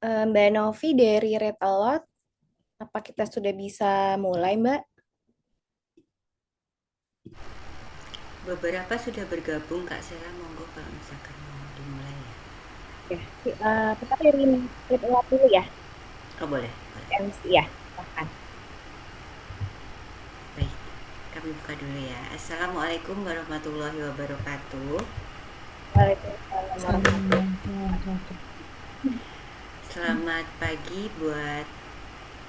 Mbak Novi dari Red Alert, apa kita sudah bisa mulai, Mbak? Beberapa sudah bergabung Kak Sela, monggo kalau misalkan mau dimulai ya. Ya, kita dari Red Alert dulu ya, Oh boleh, boleh. MC ya, silahkan. Baik, kami buka dulu ya. Assalamualaikum warahmatullahi wabarakatuh. Waalaikumsalam warahmatullahi Assalamualaikum. Selamat pagi buat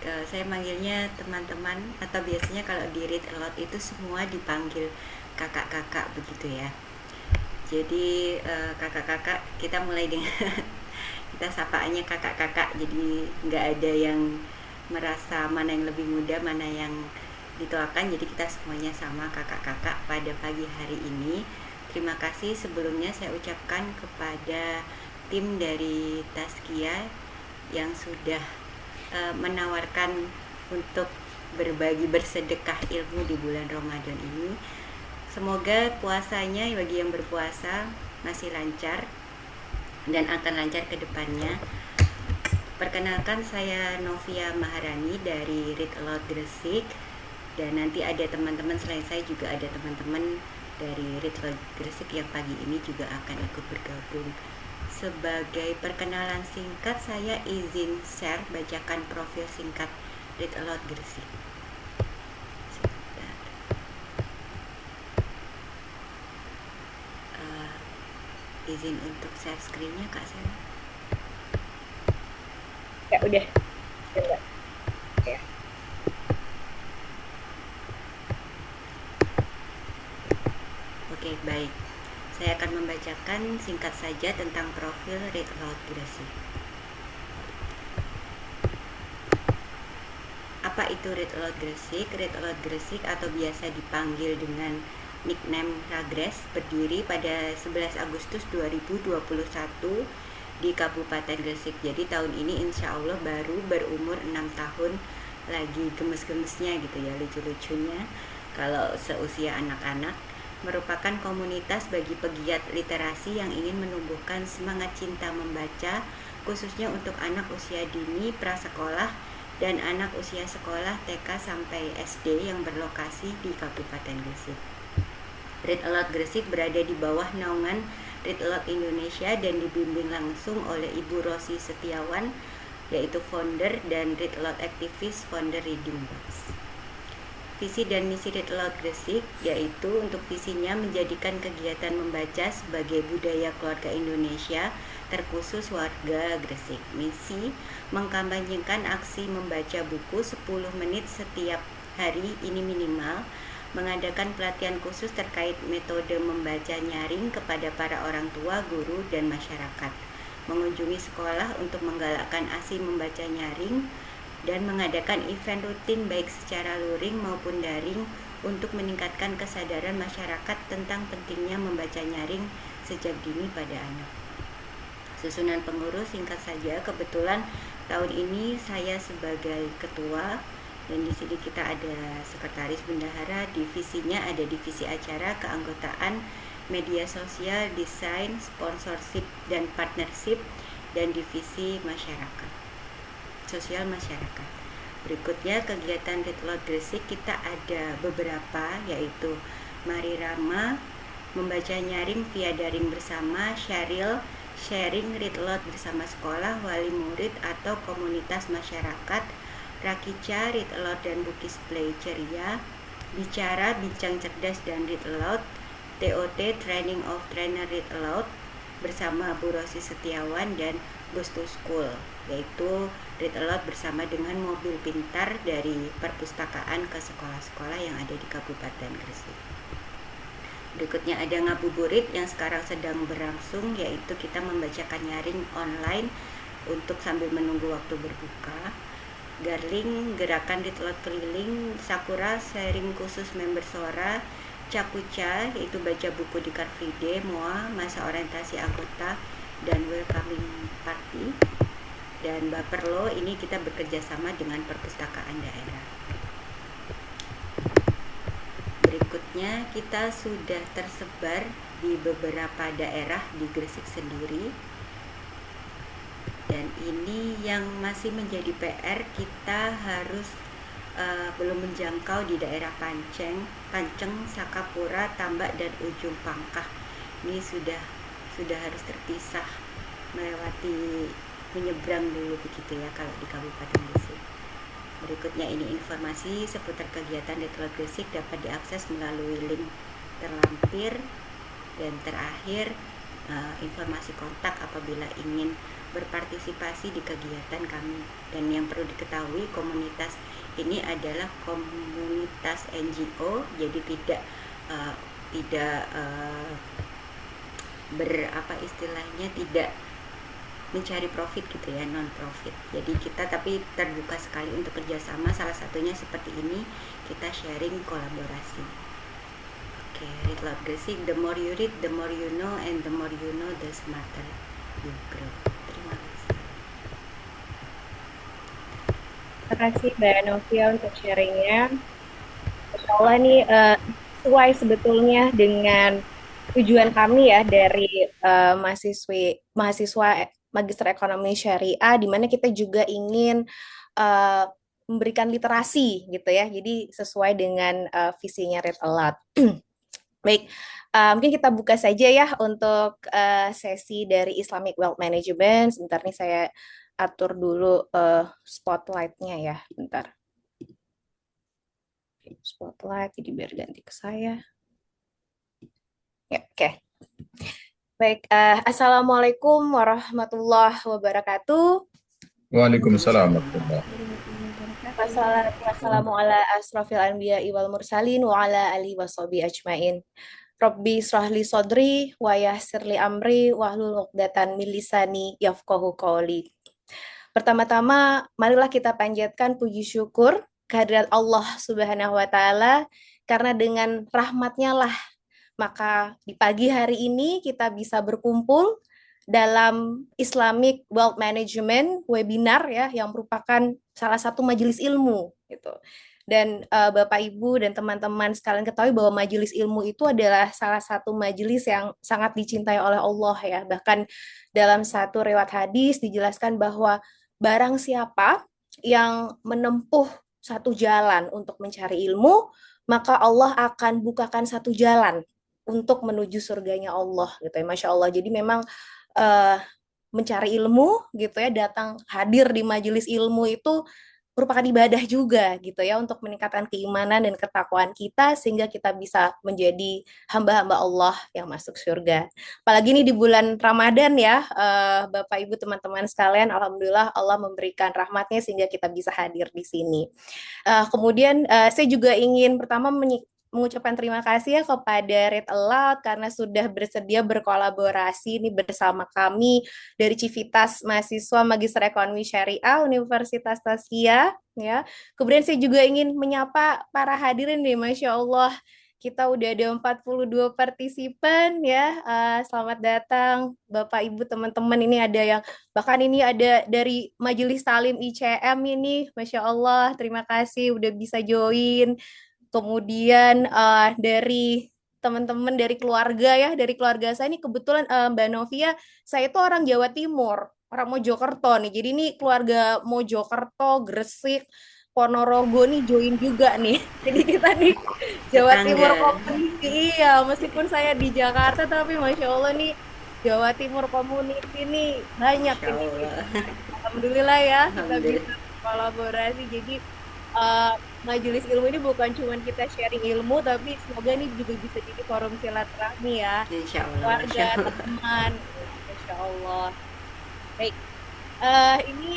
saya manggilnya teman-teman atau biasanya kalau di Read Aloud itu semua dipanggil kakak-kakak begitu ya. Jadi kakak-kakak kita mulai dengan kita sapaannya kakak-kakak, jadi nggak ada yang merasa mana yang lebih muda mana yang dituakan, jadi kita semuanya sama kakak-kakak pada pagi hari ini. Terima kasih sebelumnya saya ucapkan kepada tim dari Taskia yang sudah menawarkan untuk berbagi bersedekah ilmu di bulan Ramadan ini. Semoga puasanya bagi yang berpuasa masih lancar dan akan lancar ke depannya. Perkenalkan, saya Novia Maharani dari Read Aloud Gresik, dan nanti ada teman-teman selain saya, juga ada teman-teman dari Read Aloud Gresik yang pagi ini juga akan ikut bergabung. Sebagai perkenalan singkat, saya izin share bacakan profil singkat Read Aloud Gresik. Sebentar. Izin untuk share screen-nya Kak Sela. Ya, udah. Ya, Mbak. Ya. Oke, baik. Saya akan membacakan singkat saja tentang profil Read Aloud Gresik. Apa itu Read Aloud Gresik? Read Aloud Gresik atau biasa dipanggil dengan nickname Ragres berdiri pada 11 Agustus 2021 di Kabupaten Gresik. Jadi tahun ini insya Allah baru berumur 6 tahun, lagi gemes-gemesnya gitu ya, lucu-lucunya kalau seusia anak-anak. Merupakan komunitas bagi pegiat literasi yang ingin menumbuhkan semangat cinta membaca, khususnya untuk anak usia dini, prasekolah, dan anak usia sekolah TK sampai SD yang berlokasi di Kabupaten Gresik. Read Aloud Gresik berada di bawah naungan Read Aloud Indonesia dan dibimbing langsung oleh Ibu Rosi Setiawan, yaitu founder dan Read Aloud aktivis founder Reading Box. Visi dan misi Read Aloud Gresik yaitu untuk visinya menjadikan kegiatan membaca sebagai budaya keluarga Indonesia, terkhusus warga Gresik. Misi mengkampanyekan aksi membaca buku 10 menit setiap hari ini minimal, mengadakan pelatihan khusus terkait metode membaca nyaring kepada para orang tua, guru, dan masyarakat, mengunjungi sekolah untuk menggalakkan aksi membaca nyaring, dan mengadakan event rutin baik secara luring maupun daring untuk meningkatkan kesadaran masyarakat tentang pentingnya membaca nyaring sejak dini pada anak. Susunan pengurus singkat saja, kebetulan tahun ini saya sebagai ketua, dan di sini kita ada sekretaris bendahara. Divisinya ada divisi acara, keanggotaan, media sosial, desain, sponsorship dan partnership, dan divisi masyarakat, sosial masyarakat. Berikutnya kegiatan Read Aloud Gresik kita ada beberapa, yaitu Mari Rama, membaca nyaring via daring bersama, Syaril, sharing Read Aloud bersama sekolah, wali murid atau komunitas masyarakat, Rakica, Read Aloud dan Bukis Play Ceria, Bicara, Bincang Cerdas dan Read Aloud, TOT, Training of Trainer Read Aloud bersama Bu Rosi Setiawan, dan Goes to School, yaitu Read Aloud bersama dengan mobil pintar dari perpustakaan ke sekolah-sekolah yang ada di Kabupaten Gresik. Berikutnya ada Ngabuburit yang sekarang sedang berlangsung, yaitu kita membacakan nyaring online untuk sambil menunggu waktu berbuka. Garling, gerakan Read Aloud keliling, Sakura, sharing khusus member Sora, Cakuca, yaitu baca buku di Car Free Day, Moa, masa orientasi anggota, dan welcoming party. Dan Baperlo, ini kita bekerja sama dengan perpustakaan daerah. Berikutnya kita sudah tersebar di beberapa daerah di Gresik sendiri. Dan ini yang masih menjadi PR, kita harus belum menjangkau di daerah Panceng, Sakapura, Tambak dan Ujung Pangkah. Ini sudah harus terpisah, melewati menyeberang dulu begitu ya kalau di Kabupaten Gresik. Berikutnya ini informasi seputar kegiatan di Teluk Gresik dapat diakses melalui link terlampir. Dan terakhir, informasi kontak apabila ingin berpartisipasi di kegiatan kami. Dan yang perlu diketahui, komunitas ini adalah komunitas NGO, jadi tidak berapa istilahnya, tidak mencari profit gitu ya, non profit. Jadi kita tapi terbuka sekali untuk kerjasama, salah satunya seperti ini, kita sharing kolaborasi. Oke, read loud Gresik, the more you read, the more you know, and the more you know, the smarter you grow. Terima kasih. Terima kasih Mbak Novia untuk sharingnya. Insya Allah nih sesuai sebetulnya dengan tujuan kami ya dari mahasiswa Magister Ekonomi Syariah, di mana kita juga ingin uh, memberikan literasi gitu ya. Jadi sesuai dengan visinya Read Aloud. Baik, mungkin kita buka saja ya untuk sesi dari Islamic Wealth Management. Sebentar nih saya atur dulu spotlight-nya ya, bentar. Spotlight, jadi biar ganti ke saya. Ya, oke. Baik, Assalamualaikum warahmatullahi wabarakatuh. Waalaikumsalam warahmatullahi. Wassalatu wassalamu ala asrafil anbiya wal mursalin wa ala alihi washabihi ajmain. Rabbi israhli sodri wa yassirli amri wahlul 'uqdatam min lisani yafqahu qawli. Pertama-tama, marilah kita panjatkan puji syukur kehadirat Allah Subhanahu wa taala, karena dengan rahmatnya lah maka di pagi hari ini kita bisa berkumpul dalam Islamic Wealth Management webinar ya, yang merupakan salah satu majelis ilmu gitu. Dan Bapak Ibu dan teman-teman sekalian ketahui bahwa majelis ilmu itu adalah salah satu majelis yang sangat dicintai oleh Allah ya. Bahkan dalam satu riwayat hadis dijelaskan bahwa barang siapa yang menempuh satu jalan untuk mencari ilmu, maka Allah akan bukakan satu jalan untuk menuju surganya Allah gitu ya. Masya Allah. Jadi memang mencari ilmu gitu ya, datang hadir di majelis ilmu itu merupakan ibadah juga gitu ya, untuk meningkatkan keimanan dan ketakwaan kita sehingga kita bisa menjadi hamba-hamba Allah yang masuk surga. Apalagi ini di bulan Ramadan ya, Bapak Ibu teman-teman sekalian, alhamdulillah Allah memberikan rahmatnya sehingga kita bisa hadir di sini. Kemudian saya juga ingin pertama mengucapkan terima kasih ya kepada Read Aloud karena sudah bersedia berkolaborasi ini bersama kami dari Civitas Mahasiswa Magister Ekonomi Syariah Universitas Taskia ya. Kemudian saya juga ingin menyapa para hadirin nih, Masya Allah. Kita udah ada 42 partisipan ya. Selamat datang Bapak Ibu teman-teman, ini ada yang bahkan ini ada dari Majelis Talim ICM ini, Masya Allah, terima kasih udah bisa join. Kemudian dari teman-teman dari keluarga ya, dari keluarga saya ini kebetulan Mbak Novia, saya itu orang Jawa Timur, orang Mojokerto nih. Jadi ini keluarga Mojokerto, Gresik, Ponorogo nih join juga nih. Jadi kita nih Jawa Timur Community. Iya, meskipun saya di Jakarta tapi Masya Allah nih Jawa Timur Community nih banyak ini. Alhamdulillah ya, kita bisa kolaborasi. Jadi majelis ilmu ini bukan cuma kita sharing ilmu, tapi semoga ini juga bisa jadi forum silaturahmi ya. Insya Allah. Keluarga, teman. Insya Allah. Baik. Ini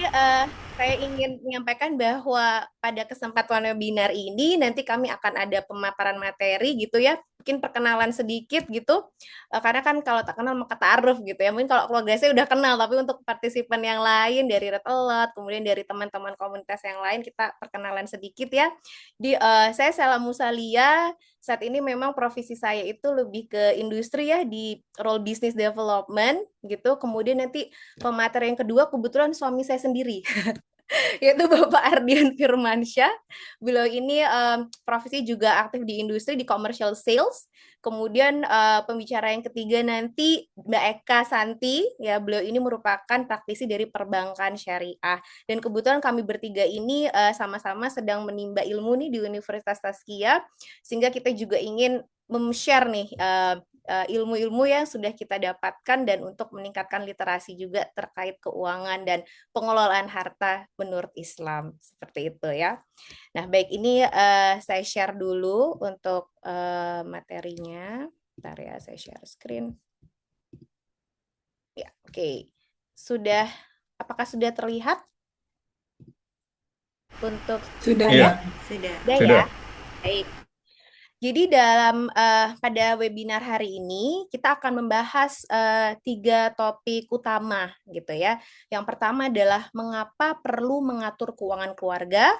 saya ingin menyampaikan bahwa pada kesempatan webinar ini nanti kami akan ada pemaparan materi gitu ya, mungkin perkenalan sedikit gitu, karena kan kalau tak kenal maka ta'aruf gitu ya. Mungkin kalau keluarga saya udah kenal, tapi untuk partisipan yang lain dari Read Aloud, kemudian dari teman-teman komunitas yang lain, kita perkenalan sedikit ya. Saya Salam Musalia. Saat ini memang profesi saya itu lebih ke industri ya, di role business development gitu. Kemudian nanti pemateri yang kedua kebetulan suami saya sendiri. yaitu Bapak Ardian Firmansyah. Beliau ini profesi juga aktif di industri di commercial sales. Kemudian pembicara yang ketiga nanti Mbak Eka Santi, ya beliau ini merupakan praktisi dari perbankan syariah. Dan kebetulan kami bertiga ini sama-sama sedang menimba ilmu nih di Universitas Tazkiyah, sehingga kita juga ingin share nih ilmu-ilmu yang sudah kita dapatkan dan untuk meningkatkan literasi juga terkait keuangan dan pengelolaan harta menurut Islam seperti itu ya. Nah, baik ini saya share dulu untuk materinya. Bentar ya, saya share screen. Ya, oke. Apakah sudah terlihat untuk Sudah, Iya, saya? sudah. Sudah ya. Baik. Jadi pada webinar hari ini kita akan membahas 3 topik utama gitu ya. Yang pertama adalah mengapa perlu mengatur keuangan keluarga.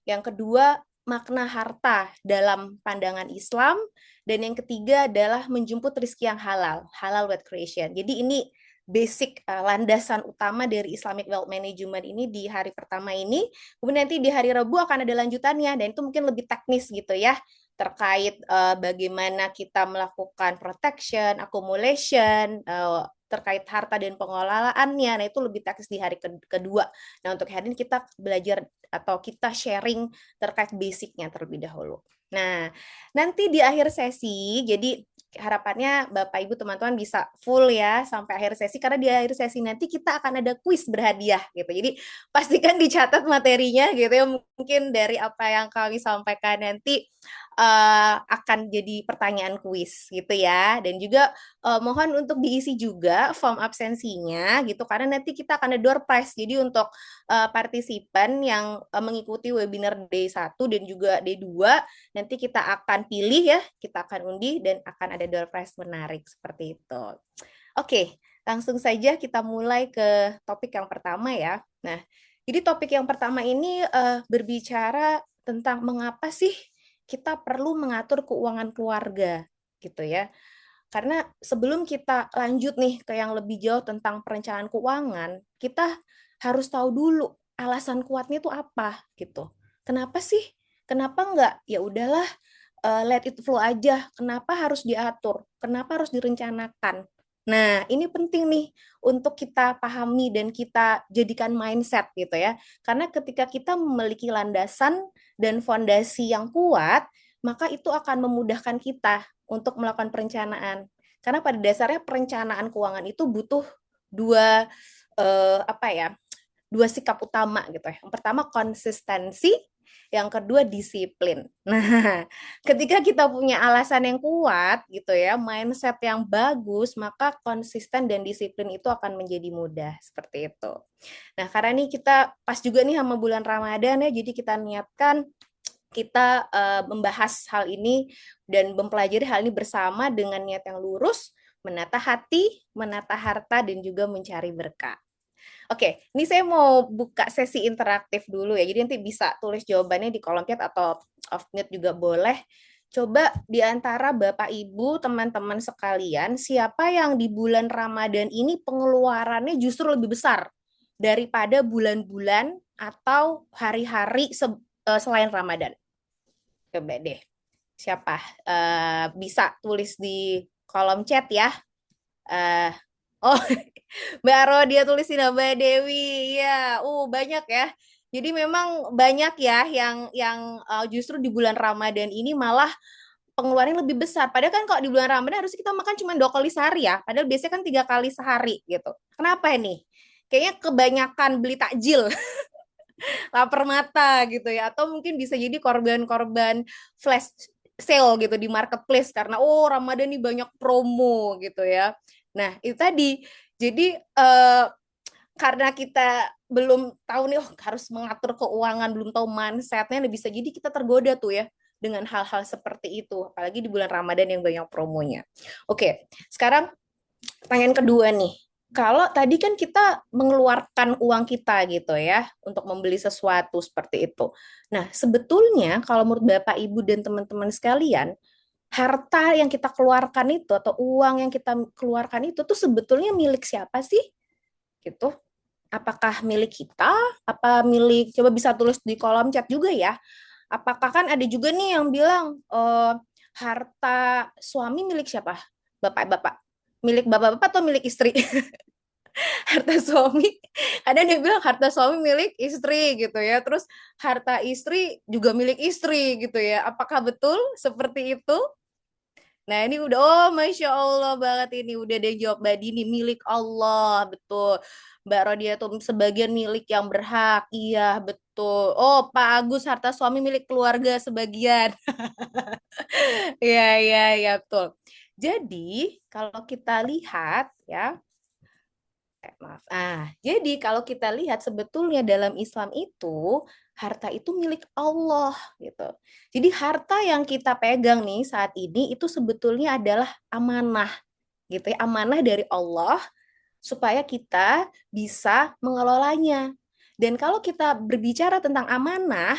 Yang kedua, makna harta dalam pandangan Islam. Dan yang ketiga adalah menjemput rezeki yang halal, halal wealth creation. Jadi ini basic landasan utama dari Islamic Wealth Management ini di hari pertama ini. Kemudian nanti di hari Rabu akan ada lanjutannya dan itu mungkin lebih teknis gitu ya, terkait bagaimana kita melakukan protection, accumulation, terkait harta dan pengelolaannya. Nah, itu lebih teknis di hari kedua. Nah, untuk hari ini kita belajar atau kita sharing terkait basicnya terlebih dahulu. Nah, nanti di akhir sesi, jadi harapannya Bapak Ibu teman-teman bisa full ya sampai akhir sesi, karena di akhir sesi nanti kita akan ada kuis berhadiah gitu. Jadi pastikan dicatat materinya gitu ya, mungkin dari apa yang kami sampaikan nanti akan jadi pertanyaan kuis gitu ya. Dan juga mohon untuk diisi juga form absensinya gitu, karena nanti kita akan ada door prize. Jadi untuk partisipan yang mengikuti webinar D1 dan juga D2, nanti kita akan pilih ya, kita akan undi dan akan ada door prize menarik seperti itu. Oke, langsung saja kita mulai ke topik yang pertama ya. Nah, jadi topik yang pertama ini berbicara tentang mengapa sih kita perlu mengatur keuangan keluarga gitu ya. Karena sebelum kita lanjut nih ke yang lebih jauh tentang perencanaan keuangan, kita harus tahu dulu alasan kuatnya itu apa gitu. Kenapa sih? Kenapa enggak? Ya udahlah, let it flow aja. Kenapa harus diatur? Kenapa harus direncanakan? Nah, ini penting nih untuk kita pahami dan kita jadikan mindset gitu ya. Karena ketika kita memiliki landasan dan fondasi yang kuat, maka itu akan memudahkan kita untuk melakukan perencanaan. Karena pada dasarnya perencanaan keuangan itu butuh dua dua sikap utama gitu ya. Yang pertama konsistensi, yang kedua disiplin. Nah, ketika kita punya alasan yang kuat gitu ya, mindset yang bagus, maka konsisten dan disiplin itu akan menjadi mudah seperti itu. Nah, karena ini kita pas juga nih sama bulan Ramadan ya, jadi kita niatkan kita membahas hal ini dan mempelajari hal ini bersama dengan niat yang lurus, menata hati, menata harta, dan juga mencari berkah. Oke, ini saya mau buka sesi interaktif dulu ya. Jadi nanti bisa tulis jawabannya di kolom chat atau off mute juga boleh. Coba di antara Bapak Ibu, teman-teman sekalian, siapa yang di bulan Ramadan ini pengeluarannya justru lebih besar daripada bulan-bulan atau hari-hari selain Ramadan? Coba deh. Siapa? Bisa tulis di kolom chat ya. Oh, Mbak Rodia tulisin Mbak Dewi. Ya, banyak ya. Jadi memang banyak ya yang justru di bulan Ramadan ini malah pengeluaran lebih besar. Padahal kan kalau di bulan Ramadan harus kita makan cuma 2 kali sehari ya. Padahal biasanya kan 3 kali sehari gitu. Kenapa ini? Kayaknya kebanyakan beli takjil, lapar mata gitu ya. Atau mungkin bisa jadi korban-korban flash sale gitu di marketplace karena Ramadan nih banyak promo gitu ya. Nah, itu tadi. Jadi karena kita belum tahu nih harus mengatur keuangan, belum tahu mindsetnya, bisa jadi kita tergoda tuh ya dengan hal-hal seperti itu, apalagi di bulan Ramadan yang banyak promonya. Oke, sekarang pertanyaan kedua nih. Kalau tadi kan kita mengeluarkan uang kita gitu ya untuk membeli sesuatu seperti itu. Nah, sebetulnya kalau menurut Bapak, Ibu, dan teman-teman sekalian, harta yang kita keluarkan itu atau uang yang kita keluarkan itu tuh sebetulnya milik siapa sih? Gitu. Apakah milik kita? Apa milik, coba bisa tulis di kolom chat juga ya. Apakah kan ada juga nih yang bilang harta suami milik siapa? Bapak-bapak. Milik bapak-bapak atau milik istri? Harta suami, ada yang bilang harta suami milik istri gitu ya. Terus harta istri juga milik istri gitu ya. Apakah betul seperti itu? Nah ini udah, oh Masya Allah banget ini. Udah deh jawab Mbak Dini, milik Allah, betul. Mbak Rodia tuh sebagian milik yang berhak, iya betul. Oh Pak Agus, harta suami milik keluarga sebagian. Iya, iya, iya, betul. Jadi kalau kita lihat ya, maaf. Jadi kalau kita lihat sebetulnya dalam Islam itu harta itu milik Allah gitu. Jadi harta yang kita pegang nih saat ini itu sebetulnya adalah amanah gitu ya, amanah dari Allah supaya kita bisa mengelolanya. Dan kalau kita berbicara tentang amanah,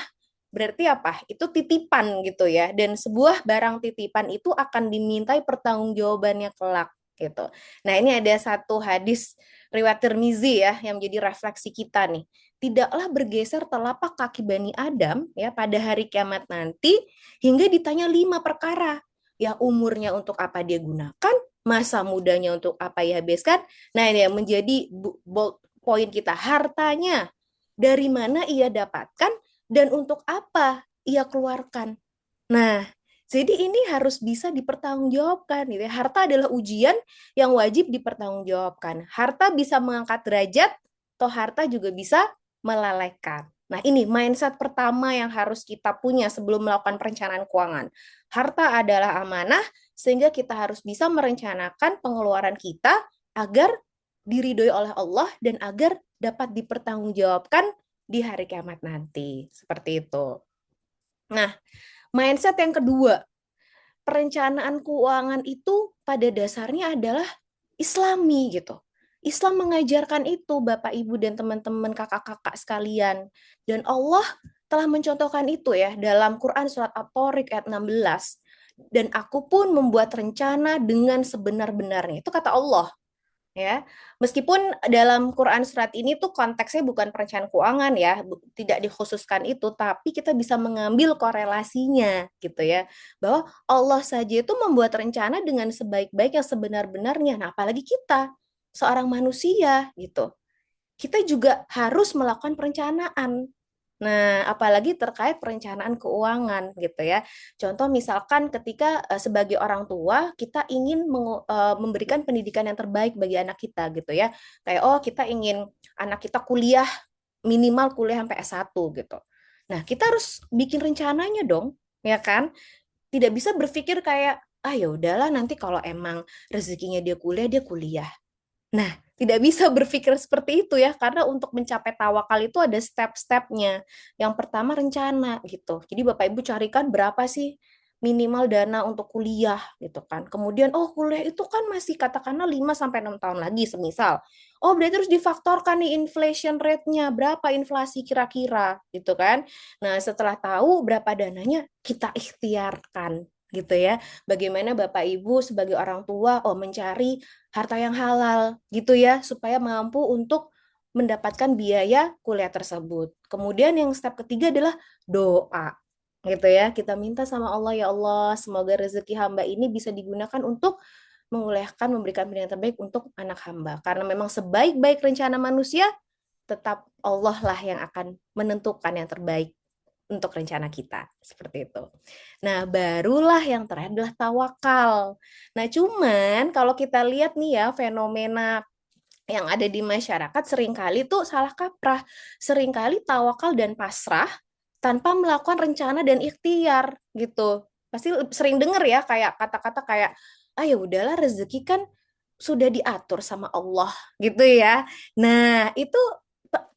berarti apa? Itu titipan gitu ya. Dan sebuah barang titipan itu akan dimintai pertanggungjawabannya kelak gitu. Nah, ini ada satu hadis riwayat Tirmizi ya yang menjadi refleksi kita nih. Tidaklah bergeser telapak kaki Bani Adam ya pada hari kiamat nanti hingga ditanya 5 perkara. Ya umurnya untuk apa dia gunakan, masa mudanya untuk apa ia habiskan. Nah, ini yang menjadi poin kita, hartanya dari mana ia dapatkan dan untuk apa ia keluarkan. Nah, jadi ini harus bisa dipertanggungjawabkan gitu ya. Harta adalah ujian yang wajib dipertanggungjawabkan. Harta bisa mengangkat derajat, toh harta juga bisa melalaikan. Nah, ini mindset pertama yang harus kita punya sebelum melakukan perencanaan keuangan. Harta adalah amanah, sehingga kita harus bisa merencanakan pengeluaran kita agar diridhoi oleh Allah dan agar dapat dipertanggungjawabkan di hari kiamat nanti. Seperti itu. Nah, mindset yang kedua, perencanaan keuangan itu pada dasarnya adalah Islami gitu. Islam mengajarkan itu Bapak Ibu dan teman-teman kakak-kakak sekalian. Dan Allah telah mencontohkan itu ya dalam Quran surat At-Tariq ayat 16. Dan aku pun membuat rencana dengan sebenar-benarnya. Itu kata Allah ya. Meskipun dalam Quran surat ini tuh konteksnya bukan perencanaan keuangan ya, tidak dikhususkan itu, tapi kita bisa mengambil korelasinya gitu ya. Bahwa Allah saja itu membuat rencana dengan sebaik-baik yang sebenar-benarnya. Nah, apalagi kita seorang manusia gitu. Kita juga harus melakukan perencanaan. Nah, apalagi terkait perencanaan keuangan gitu ya. Contoh misalkan ketika sebagai orang tua kita ingin memberikan pendidikan yang terbaik bagi anak kita gitu ya. Kayak oh kita ingin anak kita kuliah minimal kuliah sampai S1 gitu. Nah, kita harus bikin rencananya dong, ya kan? Tidak bisa berpikir kayak ah ya udahlah nanti kalau emang rezekinya dia kuliah dia kuliah. Nah, tidak bisa berpikir seperti itu ya, karena untuk mencapai tawakal itu ada step-stepnya. Yang pertama rencana gitu. Jadi Bapak Ibu carikan berapa sih minimal dana untuk kuliah gitu kan. Kemudian oh kuliah itu kan masih katakanlah 5 sampai 6 tahun lagi semisal. Oh berarti harus difaktorkan nih inflation rate-nya, berapa inflasi kira-kira gitu kan. Nah, setelah tahu berapa dananya, kita ikhtiarkan gitu ya. Bagaimana Bapak Ibu sebagai orang tua oh mencari harta yang halal gitu ya supaya mampu untuk mendapatkan biaya kuliah tersebut. Kemudian yang step ketiga adalah doa gitu ya. Kita minta sama Allah ya Allah semoga rezeki hamba ini bisa digunakan untuk menguliahkan memberikan pilihan terbaik untuk anak hamba. Karena memang sebaik-baik rencana manusia tetap Allah lah yang akan menentukan yang terbaik untuk rencana kita seperti itu. Nah, barulah yang terakhir adalah tawakal. Nah, cuman kalau kita lihat nih ya fenomena yang ada di masyarakat seringkali tuh salah kaprah. Seringkali tawakal dan pasrah tanpa melakukan rencana dan ikhtiar gitu. Pasti sering dengar ya kayak kata-kata kayak ah ya udahlah rezeki kan sudah diatur sama Allah gitu ya. Nah, itu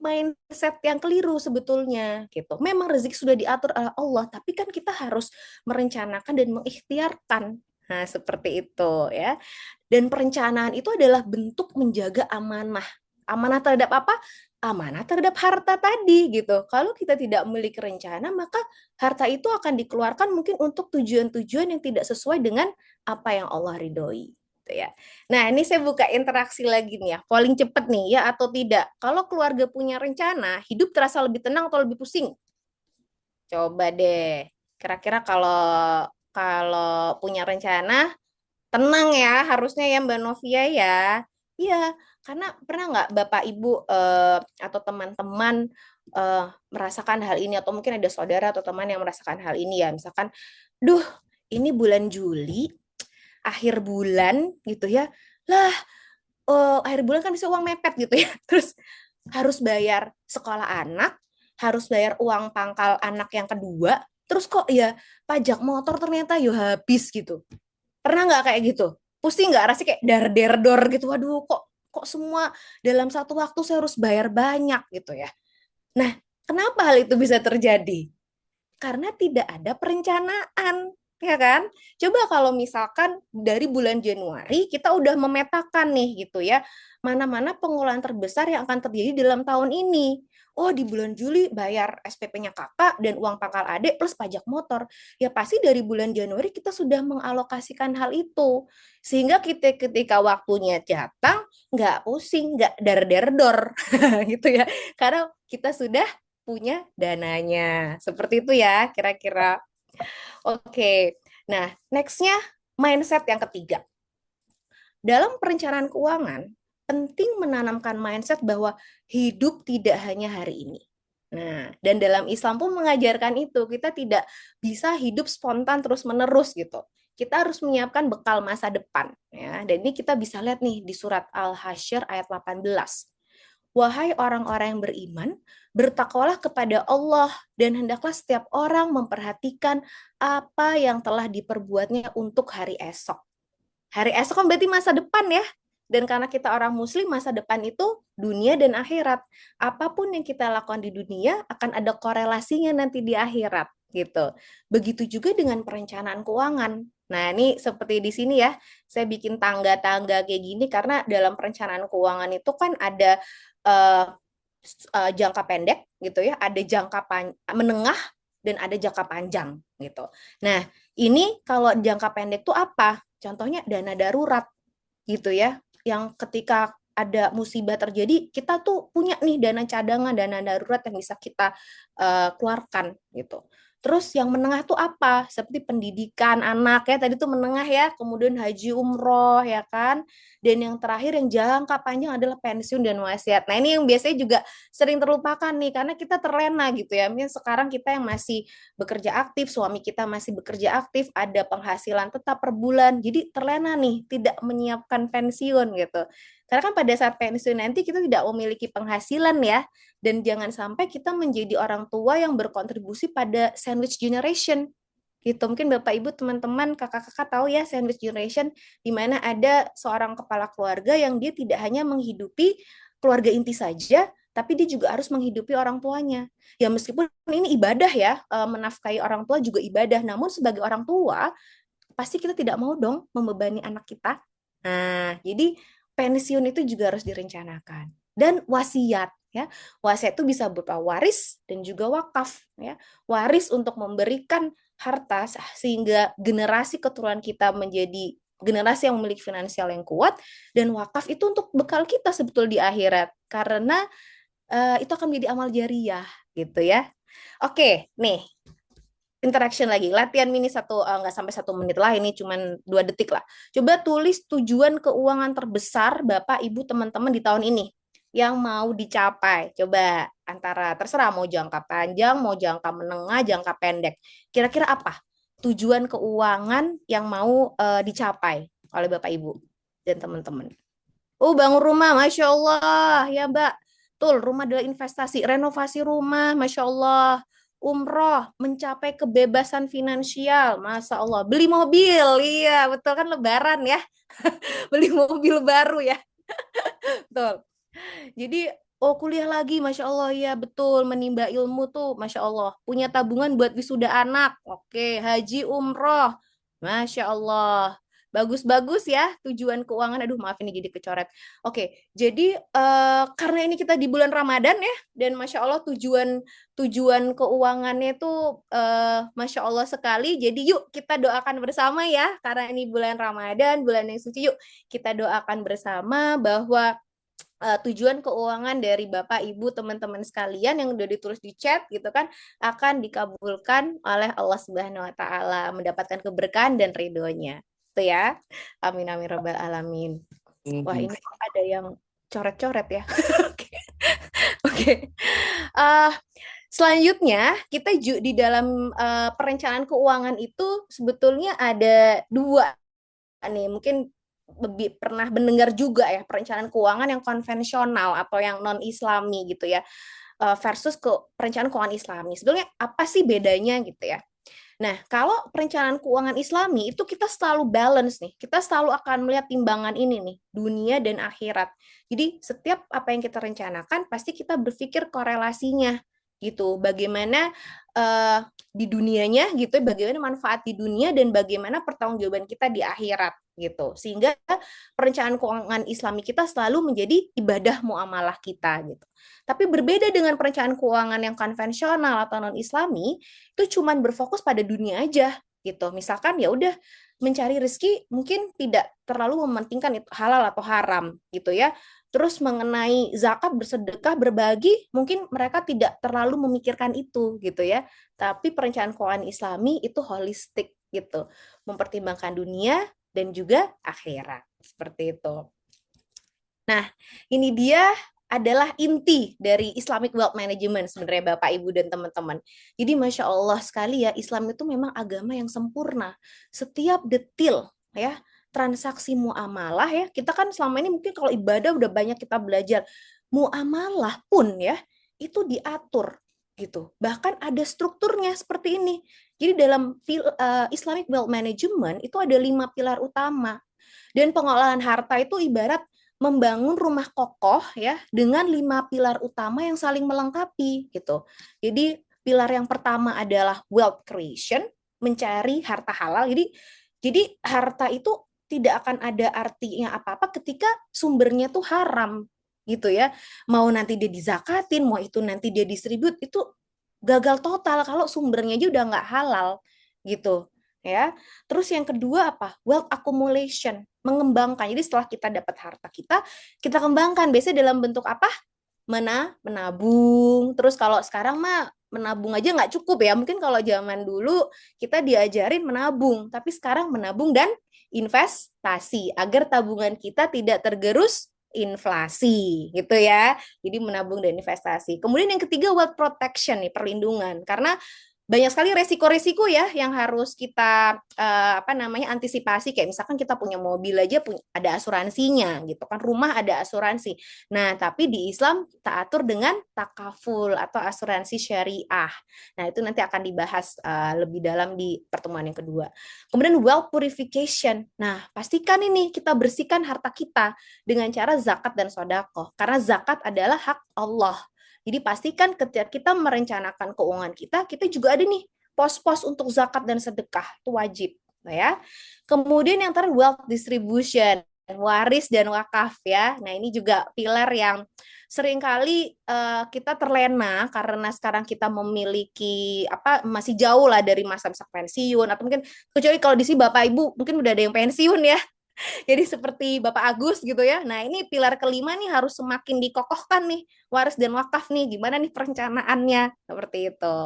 mindset yang keliru sebetulnya gitu. Memang rezeki sudah diatur oleh Allah, tapi kan kita harus merencanakan dan mengikhtiarkan. Nah, seperti itu ya. Dan perencanaan itu adalah bentuk menjaga amanah. Amanah terhadap apa? Amanah terhadap harta tadi gitu. Kalau kita tidak memiliki rencana, maka harta itu akan dikeluarkan mungkin untuk tujuan-tujuan yang tidak sesuai dengan apa yang Allah ridhoi. ya. Nah, ini saya buka interaksi lagi nih ya. Paling cepet nih ya atau tidak. Kalau keluarga punya rencana, hidup terasa lebih tenang atau lebih pusing? Coba deh. Kira-kira kalau kalau punya rencana, tenang ya, harusnya ya Mbak Novia ya. Iya, karena pernah nggak Bapak Ibu atau teman-teman merasakan hal ini atau mungkin ada saudara atau teman yang merasakan hal ini ya. Misalkan, duh, ini bulan Juli, akhir bulan gitu ya. Lah, akhir bulan kan bisa uang mepet gitu ya. Terus harus bayar sekolah anak, harus bayar uang pangkal anak yang kedua, terus kok ya pajak motor ternyata yo habis gitu. Pernah nggak kayak gitu? Pusing nggak? Rasanya kayak dar-der-dor gitu. Waduh, kok semua dalam satu waktu saya harus bayar banyak gitu ya. Nah, kenapa hal itu bisa terjadi? Karena tidak ada perencanaan, ya kan? Coba kalau misalkan dari bulan Januari kita udah memetakan nih gitu ya, mana-mana pengeluaran terbesar yang akan terjadi dalam tahun ini. Oh, di bulan Juli bayar SPP-nya kakak dan uang pangkal adik plus pajak motor. Ya pasti dari bulan Januari kita sudah mengalokasikan hal itu. Sehingga kita ketika waktunya datang, nggak pusing, nggak dar-der-dor gitu ya. Karena kita sudah punya dananya. Seperti itu ya, kira-kira. Oke. Nah, nextnya mindset yang ketiga. Dalam perencanaan keuangan, penting menanamkan mindset bahwa hidup tidak hanya hari ini. Nah, dan dalam Islam pun mengajarkan itu, kita tidak bisa hidup spontan terus-menerus gitu. Kita harus menyiapkan bekal masa depan ya. Dan ini kita bisa lihat nih di surat Al-Hasyr ayat 18. Wahai orang-orang yang beriman, bertakwalah kepada Allah dan hendaklah setiap orang memperhatikan apa yang telah diperbuatnya untuk hari esok. Hari esok kan berarti masa depan ya. Dan karena kita orang muslim, masa depan itu dunia dan akhirat. Apapun yang kita lakukan di dunia akan ada korelasinya nanti di akhirat gitu. Begitu juga dengan perencanaan keuangan. Nah, ini seperti di sini ya. Saya bikin tangga-tangga kayak gini karena dalam perencanaan keuangan itu kan ada uh, jangka pendek gitu ya, ada jangka menengah dan ada jangka panjang gitu. Nah, ini kalau jangka pendek tuh apa? Contohnya dana darurat gitu ya, yang ketika ada musibah terjadi, kita tuh punya nih dana cadangan, dana darurat yang bisa kita keluarkan gitu. Terus yang menengah tuh apa? Seperti pendidikan anak ya, tadi tuh menengah ya, kemudian haji umroh ya kan. Dan yang terakhir yang jangka panjang adalah pensiun dan wasiat. Nah, ini yang biasanya juga sering terlupakan nih karena kita terlena gitu ya. Mungkin sekarang kita yang masih bekerja aktif, suami kita masih bekerja aktif, ada penghasilan tetap per bulan. Jadi terlena nih, tidak menyiapkan pensiun gitu. Karena kan pada saat pensiun nanti kita tidak memiliki penghasilan ya. Dan jangan sampai kita menjadi orang tua yang berkontribusi pada sandwich generation gitu. Mungkin Bapak Ibu, teman-teman, kakak-kakak tahu ya sandwich generation, di mana ada seorang kepala keluarga yang dia tidak hanya menghidupi keluarga inti saja, tapi dia juga harus menghidupi orang tuanya. Ya meskipun ini ibadah ya, menafkahi orang tua juga ibadah, namun sebagai orang tua, pasti kita tidak mau dong membebani anak kita. Nah, jadi pensiun itu juga harus direncanakan. Dan wasiat ya. Wasiat itu bisa berupa waris dan juga wakaf ya. Waris untuk memberikan harta sehingga generasi keturunan kita menjadi generasi yang memiliki finansial yang kuat, dan wakaf itu untuk bekal kita sebetul di akhirat karena itu akan menjadi amal jariah gitu ya. Oke, nih interaction lagi, latihan mini nggak sampai 1 menit lah, ini cuman 2 detik lah. Coba tulis tujuan keuangan terbesar Bapak Ibu teman-teman di tahun ini yang mau dicapai. Coba antara terserah mau jangka panjang, mau jangka menengah, jangka pendek. Kira-kira apa tujuan keuangan yang mau dicapai oleh Bapak Ibu dan teman-teman? Oh, bangun rumah, Masya Allah. Ya, Mbak. Betul, rumah adalah investasi. Renovasi rumah, Masya Allah. Umroh, mencapai kebebasan finansial, Masya Allah. Beli mobil, iya, betul kan Lebaran ya. Beli mobil baru ya, betul. Jadi, oh kuliah lagi, Masya Allah, ya betul. Menimba ilmu tuh, Masya Allah. Punya tabungan buat wisuda anak. Oke, haji umroh, Masya Allah. Bagus-bagus ya tujuan keuangan. Aduh, maaf ini jadi kecoret. Oke, jadi karena ini kita di bulan Ramadan ya, dan Masya Allah tujuan tujuan keuangannya itu Masya Allah sekali. Jadi yuk kita doakan bersama ya, karena ini bulan Ramadan, bulan yang suci. Yuk kita doakan bersama bahwa tujuan keuangan dari Bapak, Ibu, teman-teman sekalian yang udah ditulis di chat gitu kan akan dikabulkan oleh Allah Subhanahu wa taala, mendapatkan keberkahan dan ridhonya. Itu ya. Amin amin robbal alamin. Wah, ini ada yang coret-coret ya. Oke. Oke. Eh, Selanjutnya, kita di dalam perencanaan keuangan itu sebetulnya ada dua nih, mungkin lebih pernah mendengar juga ya, perencanaan keuangan yang konvensional atau yang non-Islami gitu ya, versus ke perencanaan keuangan Islami. Sebetulnya apa sih bedanya gitu ya? Nah, kalau perencanaan keuangan Islami itu kita selalu balance nih. Kita selalu akan melihat timbangan ini nih, dunia dan akhirat. Jadi setiap apa yang kita rencanakan pasti kita berpikir korelasinya gitu. Bagaimana di dunianya gitu, bagaimana manfaat di dunia dan bagaimana pertanggungjawaban kita di akhirat gitu. Sehingga perencanaan keuangan Islami kita selalu menjadi ibadah muamalah kita gitu. Tapi berbeda dengan perencanaan keuangan yang konvensional atau non-Islami, itu cuman berfokus pada dunia aja gitu. Misalkan ya udah mencari rezeki mungkin tidak terlalu mementingkan itu halal atau haram gitu ya. Terus mengenai zakat, bersedekah, berbagi, mungkin mereka tidak terlalu memikirkan itu gitu ya. Tapi perencanaan keuangan Islami itu holistik gitu, mempertimbangkan dunia dan juga akhirat seperti itu. Nah, ini dia adalah inti dari Islamic Wealth Management sebenarnya Bapak, Ibu, dan teman-teman. Jadi Masya Allah sekali ya, Islam itu memang agama yang sempurna. Setiap detil ya, transaksi muamalah ya, kita kan selama ini mungkin kalau ibadah udah banyak kita belajar. Muamalah pun ya, itu diatur gitu. Bahkan ada strukturnya seperti ini. Jadi dalam Islamic Wealth Management itu ada 5 pilar utama. Dan pengelolaan harta itu ibarat membangun rumah kokoh ya dengan 5 pilar utama yang saling melengkapi gitu. Jadi pilar yang pertama adalah wealth creation, mencari harta halal. Jadi harta itu tidak akan ada artinya apa-apa ketika sumbernya tuh haram gitu ya. Mau nanti dia dizakatin, mau itu nanti dia distribut, itu gagal total kalau sumbernya aja udah nggak halal gitu ya. Terus yang kedua apa? Wealth accumulation, mengembangkan. Jadi setelah kita dapat harta kita kembangkan. Biasanya dalam bentuk apa? Menabung. Terus kalau sekarang mah menabung aja nggak cukup ya. Mungkin kalau zaman dulu kita diajarin menabung, tapi sekarang menabung dan investasi agar tabungan kita tidak tergerus inflasi gitu ya. Jadi menabung dan investasi. Kemudian yang ketiga wealth protection nih, perlindungan. Karena banyak sekali resiko-resiko ya yang harus kita antisipasi, kayak misalkan kita punya mobil aja ada asuransinya gitu kan, rumah ada asuransi. Nah, tapi di Islam kita atur dengan takaful atau asuransi syariah. Nah, itu nanti akan dibahas lebih dalam di pertemuan yang kedua. Kemudian wealth purification. Nah, pastikan ini kita bersihkan harta kita dengan cara zakat dan sodako. Karena zakat adalah hak Allah. Jadi pastikan ketika kita merencanakan keuangan kita juga ada nih pos-pos untuk zakat dan sedekah, itu wajib, ya. Kemudian yang terakhir wealth distribution, waris dan wakaf ya. Nah, ini juga pilar yang seringkali kita terlena karena sekarang kita memiliki masih jauh lah dari masa-masa pensiun, atau mungkin kecuali kalau di sini Bapak Ibu mungkin udah ada yang pensiun ya. Jadi seperti Bapak Agus gitu ya. Nah, ini pilar kelima nih harus semakin dikokohkan nih, waris dan wakaf nih. Gimana nih perencanaannya? Seperti itu.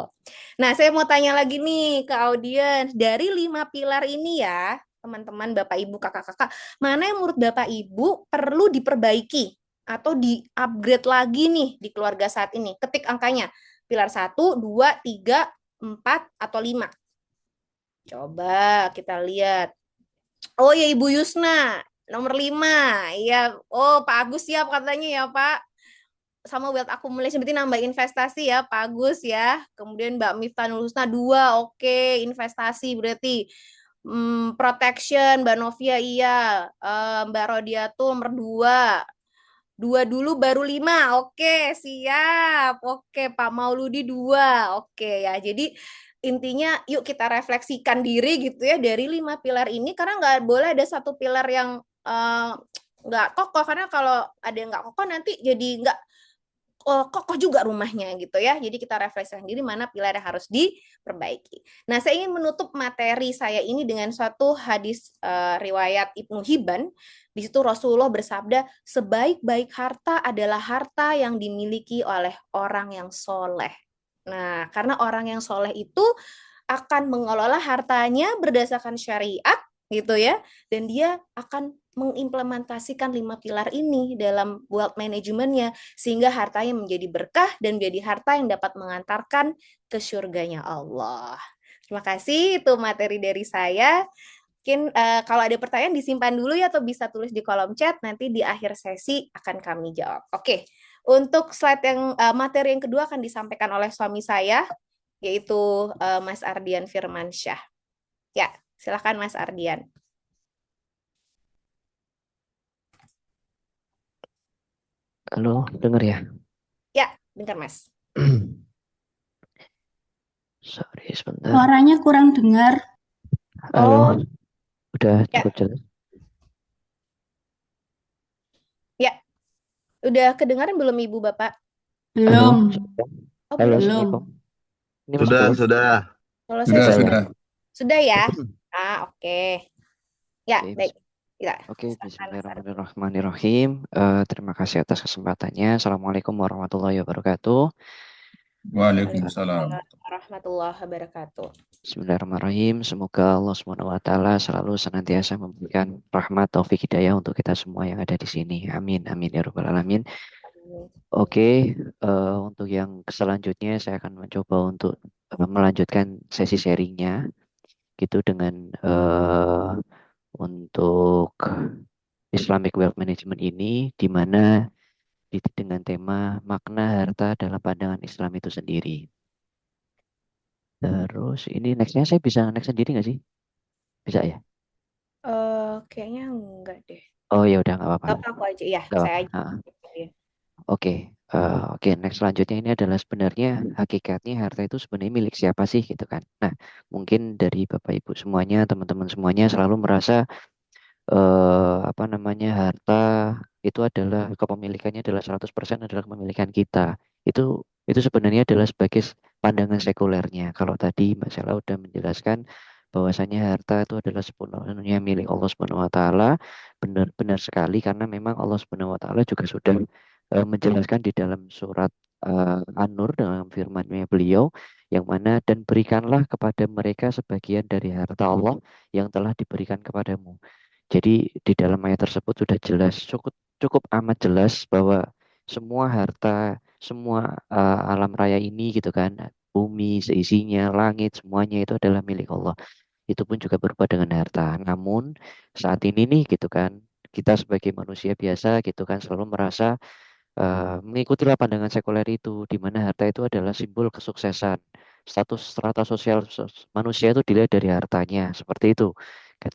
Nah, saya mau tanya lagi nih ke audiens. Dari 5 pilar ini ya, teman-teman, Bapak Ibu, kakak-kakak, mana yang menurut Bapak Ibu perlu diperbaiki atau di-upgrade lagi nih di keluarga saat ini? Ketik angkanya. Pilar 1, 2, 3, 4, atau 5. Coba kita lihat. Oh ya, Ibu Yusna, nomor 5. Iya, oh Pak Agus siap katanya ya Pak. Sama wealth accumulation berarti nambah investasi ya Pak Agus ya. Kemudian Mbak Miftanul Husna 2, oke, investasi berarti. Protection, Mbak Novia iya. Mbak Rodiatul nomor 2. Dua dulu baru lima. Oke, siap. Oke, Pak Mauludi dua. Oke ya. Jadi intinya yuk kita refleksikan diri gitu ya dari lima pilar ini karena nggak boleh ada satu pilar yang nggak kokoh karena kalau ada yang nggak kokoh nanti jadi nggak kokoh juga rumahnya gitu ya. Jadi kita refleksikan diri mana pilar yang harus diperbaiki. Nah, saya ingin menutup materi saya ini dengan suatu hadis riwayat Ibnu Hibban. Di situ Rasulullah bersabda, sebaik-baik harta adalah harta yang dimiliki oleh orang yang soleh. Nah, karena orang yang soleh itu akan mengelola hartanya berdasarkan syariat gitu ya, dan dia akan mengimplementasikan lima pilar ini dalam wealth manajemennya sehingga hartanya menjadi berkah dan menjadi harta yang dapat mengantarkan ke surganya Allah. Terima kasih, itu materi dari saya. Mungkin kalau ada pertanyaan disimpan dulu ya atau bisa tulis di kolom chat, nanti di akhir sesi akan kami jawab. Oke, untuk slide yang materi yang kedua akan disampaikan oleh suami saya, yaitu Mas Ardian Firmansyah. Ya, silakan Mas Ardian. Halo, dengar ya? Ya, dengar Mas. Sorry, sebentar. Suaranya kurang dengar. Halo, Oh, udah ya, cukup jelas? ya. Udah kedengaran belum Ibu Bapak? Halo, Belum, sudah? Oh, Halo, belum. Assalamualaikum. Ini masih Sudah, jelas? sudah. Kalau saya Sudah, Sudah ya? sudah. sudah ya. Oke. Ya, Oke, baik. Ya, Oke, silakan Mas Ardian. Bismillahirrahmanirrahim. Terima kasih atas kesempatannya. Assalamualaikum warahmatullahi wabarakatuh. Waalaikumsalam. Waalaikumsalam warahmatullahi wabarakatuh. Bismillahirrahmanirrahim. Semoga Allah SWT selalu senantiasa memberikan rahmat, taufik, hidayah untuk kita semua yang ada di sini. Amin, amin ya rabbal alamin. Oke, untuk yang selanjutnya saya akan mencoba untuk melanjutkan sesi sharingnya gitu dengan untuk Islamic Wealth Management ini di mana dengan tema makna harta dalam pandangan Islam itu sendiri. Terus ini nextnya saya bisa next sendiri nggak sih? Bisa ya? Kayaknya enggak deh. Oh ya udah nggak apa-apa, Apa aku aja ya, nggak saya apa-apa. aja. Oke, oke. Next selanjutnya ini adalah sebenarnya hakikatnya harta itu sebenarnya milik siapa sih gitu kan? Nah, mungkin dari Bapak Ibu semuanya, teman-teman semuanya selalu merasa apa namanya harta itu adalah kepemilikannya adalah 100% adalah kepemilikan kita. Itu sebenarnya adalah sebagai pandangan sekulernya. Kalau tadi Mbak Sela udah menjelaskan bahwasanya harta itu adalah sepenuhnya milik Allah Subhanahu wa taala. Benar-benar sekali karena memang Allah Subhanahu wa taala juga sudah menjelaskan di dalam surat An-Nur dengan firman-Nya beliau yang mana dan berikanlah kepada mereka sebagian dari harta Allah yang telah diberikan kepadamu. Jadi di dalam ayat tersebut sudah jelas, cukup cukup amat jelas bahwa semua harta, semua alam raya ini gitu kan, bumi seisinya, langit semuanya itu adalah milik Allah. Itu pun juga berupa dengan harta. Namun saat ini nih gitu kan, kita sebagai manusia biasa gitu kan selalu merasa mengikutilah pandangan sekuler itu, di mana harta itu adalah simbol kesuksesan. Status strata sosial manusia itu dilihat dari hartanya, seperti itu.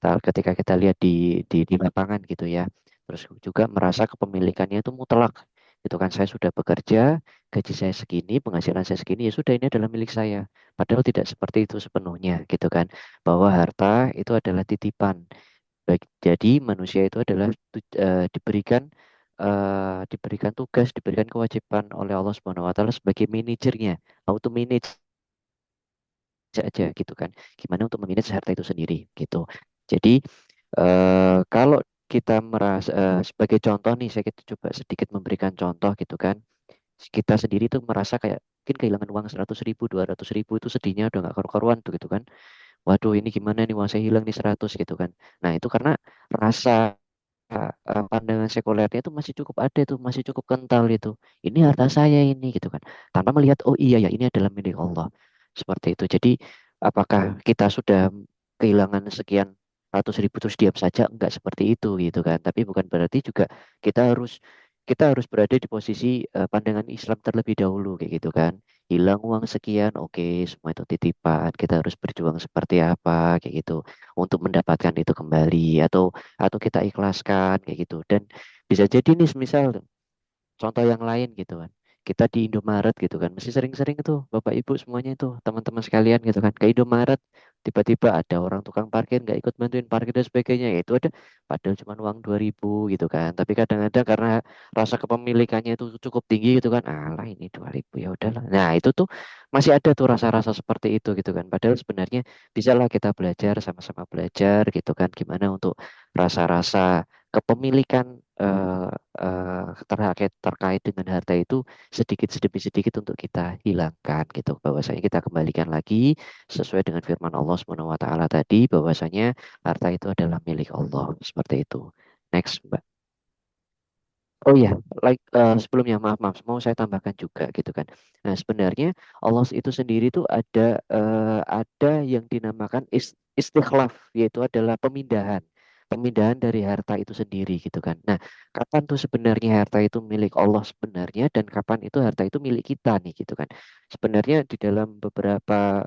Ketika kita lihat di lapangan gitu ya. Terus juga merasa kepemilikannya itu mutlak. Itu kan saya sudah bekerja, gaji saya segini, penghasilan saya segini, ya sudah ini adalah milik saya. Padahal tidak seperti itu sepenuhnya gitu kan. Bahwa harta itu adalah titipan. Jadi manusia itu adalah diberikan tugas, diberikan kewajiban oleh Allah Subhanahu wa taala sebagai manajernya, auto manage aja gitu kan. Gimana untuk memanage harta itu sendiri gitu. Jadi kalau kita merasa sebagai contoh nih saya kita coba sedikit memberikan contoh gitu kan. Kita sendiri tuh merasa kayak mungkin kehilangan uang 100.000, 200.000 itu sedihnya udah nggak karu-karuan tuh gitu kan. Waduh ini gimana nih uang saya hilang nih 100 gitu kan. Nah itu karena rasa pandangan sekulernya itu masih cukup ada itu, masih cukup kental itu. Ini harta saya ini gitu kan. Tanpa melihat oh iya ya ini adalah milik Allah. Seperti itu. Jadi apakah kita sudah kehilangan sekian ratus ribu terus diam saja? Enggak seperti itu gitu kan. Tapi bukan berarti juga kita harus kita harus berada di posisi pandangan Islam terlebih dahulu kayak gitu kan. Hilang uang sekian, oke, semua itu titipan. Kita harus berjuang seperti apa kayak gitu untuk mendapatkan itu kembali atau kita ikhlaskan kayak gitu dan bisa jadi nih misal contoh yang lain gitu kan. Kita di Indomaret gitu kan, mesti sering-sering itu Bapak Ibu semuanya itu teman-teman sekalian gitu kan ke Indomaret, tiba-tiba ada orang tukang parkir nggak ikut bantuin parkir dan sebagainya, ya itu ada padahal cuma uang 2.000 gitu kan, tapi kadang-kadang karena rasa kepemilikannya itu cukup tinggi gitu kan, alah ini 2.000 ya udahlah. Nah itu tuh masih ada tuh rasa-rasa seperti itu gitu kan, padahal sebenarnya bisalah kita belajar sama-sama belajar gitu kan gimana untuk rasa-rasa kepemilikan terkait dengan harta itu sedikit demi sedikit untuk kita hilangkan gitu, bahwasanya kita kembalikan lagi sesuai dengan firman Allah Subhanahu wa taala tadi, bahwasanya harta itu adalah milik Allah seperti itu. Next, Mbak. Oh iya, sebelumnya maaf mau saya tambahkan juga gitu kan. Nah, sebenarnya Allah itu sendiri tuh ada yang dinamakan istikhlaf, yaitu adalah pemindahan. Pemindahan dari harta itu sendiri gitu kan. Nah, kapan tuh sebenarnya harta itu milik Allah sebenarnya dan kapan itu harta itu milik kita nih gitu kan. Sebenarnya di dalam beberapa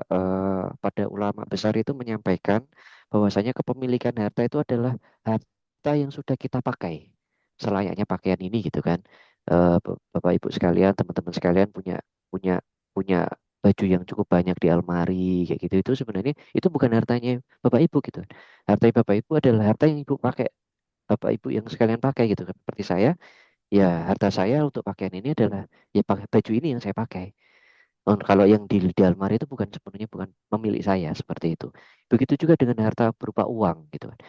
pada ulama besar itu menyampaikan bahwasanya kepemilikan harta itu adalah harta yang sudah kita pakai selayaknya pakaian ini gitu kan. Bapak Ibu sekalian, teman-teman sekalian punya punya punya baju yang cukup banyak di almari kayak gitu, itu sebenarnya itu bukan hartanya Bapak Ibu gitu kan. Harta Bapak Ibu adalah harta yang Ibu pakai, Bapak Ibu yang sekalian pakai gitu kan. Seperti saya, ya harta saya untuk pakaian ini adalah ya pakai baju ini yang saya pakai. Kalau yang di almari itu bukan sepenuhnya bukan pemilik saya seperti itu. Begitu juga dengan harta berupa uang gitu kan.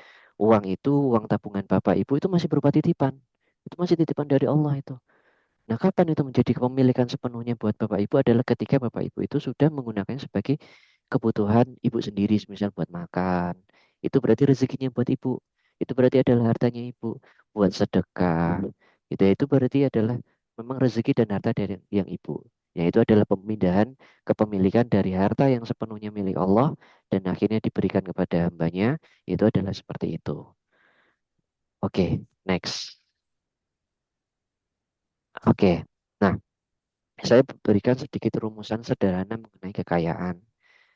Uang itu, uang tabungan Bapak Ibu itu masih berupa titipan. Itu masih titipan dari Allah itu. Nah, kapan itu menjadi kepemilikan sepenuhnya buat Bapak Ibu adalah ketika Bapak Ibu itu sudah menggunakannya sebagai kebutuhan Ibu sendiri, misal buat makan. Itu berarti rezekinya buat Ibu. Itu berarti adalah hartanya Ibu. Buat sedekah. Itu berarti adalah memang rezeki dan harta dari yang Ibu. Yaitu adalah pemindahan kepemilikan dari harta yang sepenuhnya milik Allah dan akhirnya diberikan kepada hambanya. Itu adalah seperti itu. Oke, next. Oke. Nah, saya berikan sedikit rumusan sederhana mengenai kekayaan,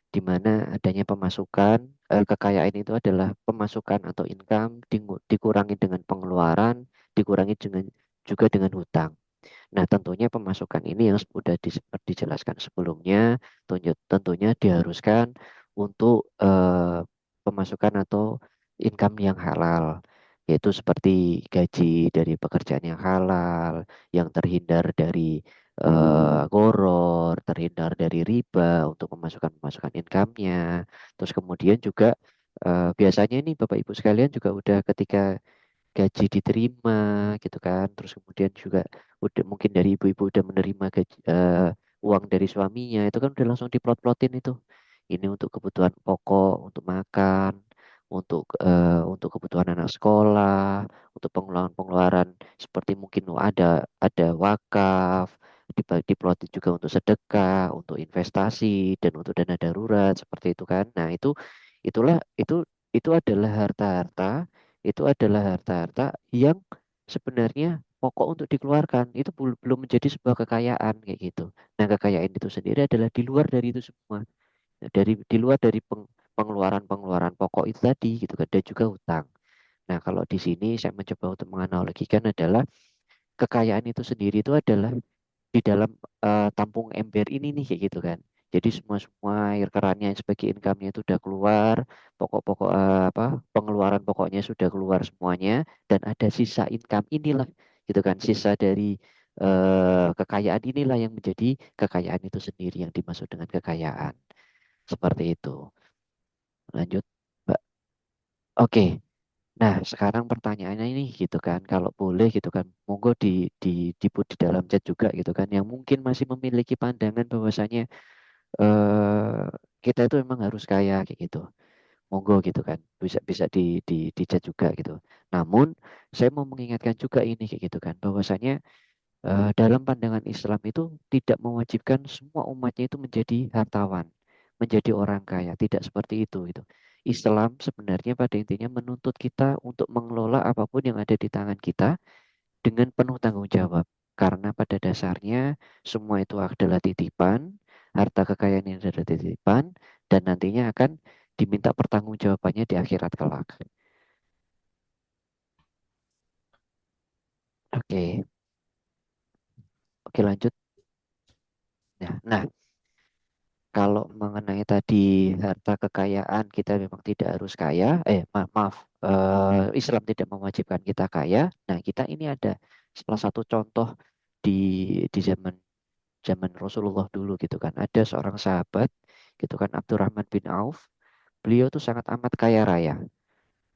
di mana adanya pemasukan, kekayaan itu adalah pemasukan atau income dikurangi dengan pengeluaran, dikurangi juga dengan hutang. Nah, tentunya pemasukan ini yang sudah seperti dijelaskan sebelumnya, tentunya diharuskan untuk pemasukan atau income yang halal, yaitu seperti gaji dari pekerjaan yang halal, yang terhindar dari goror, terhindar dari riba untuk pemasukan-pemasukan income-nya. Terus kemudian juga biasanya ini Bapak Ibu sekalian juga udah ketika gaji diterima gitu kan, terus kemudian juga udah mungkin dari ibu-ibu udah menerima uang dari suaminya, itu kan udah langsung diplot-plotin itu, ini untuk kebutuhan pokok, untuk makan, untuk kebutuhan anak sekolah, untuk pengeluaran-pengeluaran seperti mungkin ada wakaf, diplotin juga untuk sedekah, untuk investasi dan untuk dana darurat seperti itu kan. Nah, itulah itu adalah harta-harta, itu adalah harta-harta yang sebenarnya pokok untuk dikeluarkan, itu belum menjadi sebuah kekayaan kayak gitu. Nah, kekayaan itu sendiri adalah di luar dari itu semua, di luar dari pengeluaran-pengeluaran pokok itu tadi gitu kan, dan juga hutang. Nah, kalau di sini saya mencoba untuk menganalogikan adalah kekayaan itu sendiri itu adalah di dalam tampung ember ini nih kayak gitu kan. Jadi semua air kerannya sebagai income-nya itu udah keluar, pokok-pokok pengeluaran pokoknya sudah keluar semuanya, dan ada sisa income inilah gitu kan, sisa dari kekayaan inilah yang menjadi kekayaan itu sendiri yang dimaksud dengan kekayaan seperti itu. Lanjut, Mbak. Oke. Nah, sekarang pertanyaannya ini gitu kan, kalau boleh gitu kan, monggo di put di dalam chat juga gitu kan, yang mungkin masih memiliki pandangan bahwasanya eh kita itu memang harus kaya kayak gitu. Monggo gitu kan, bisa bisa di chat juga gitu. Namun, saya mau mengingatkan juga ini kayak gitu kan, bahwasanya dalam pandangan Islam itu tidak mewajibkan semua umatnya itu menjadi hartawan, menjadi orang kaya, tidak seperti itu gitu. Islam sebenarnya pada intinya menuntut kita untuk mengelola apapun yang ada di tangan kita dengan penuh tanggung jawab. Karena pada dasarnya semua itu adalah titipan, harta kekayaan ini adalah titipan, dan nantinya akan diminta pertanggungjawabannya di akhirat kelak. Oke. Oke, lanjut. Nah, kalau mengenai tadi harta kekayaan, kita memang tidak harus kaya. Maaf, Islam tidak mewajibkan kita kaya. Nah, kita ini ada salah satu contoh di zaman zaman Rasulullah dulu gitu kan. Ada seorang sahabat gitu kan, Abdurrahman bin Auf. Beliau tuh sangat amat kaya raya.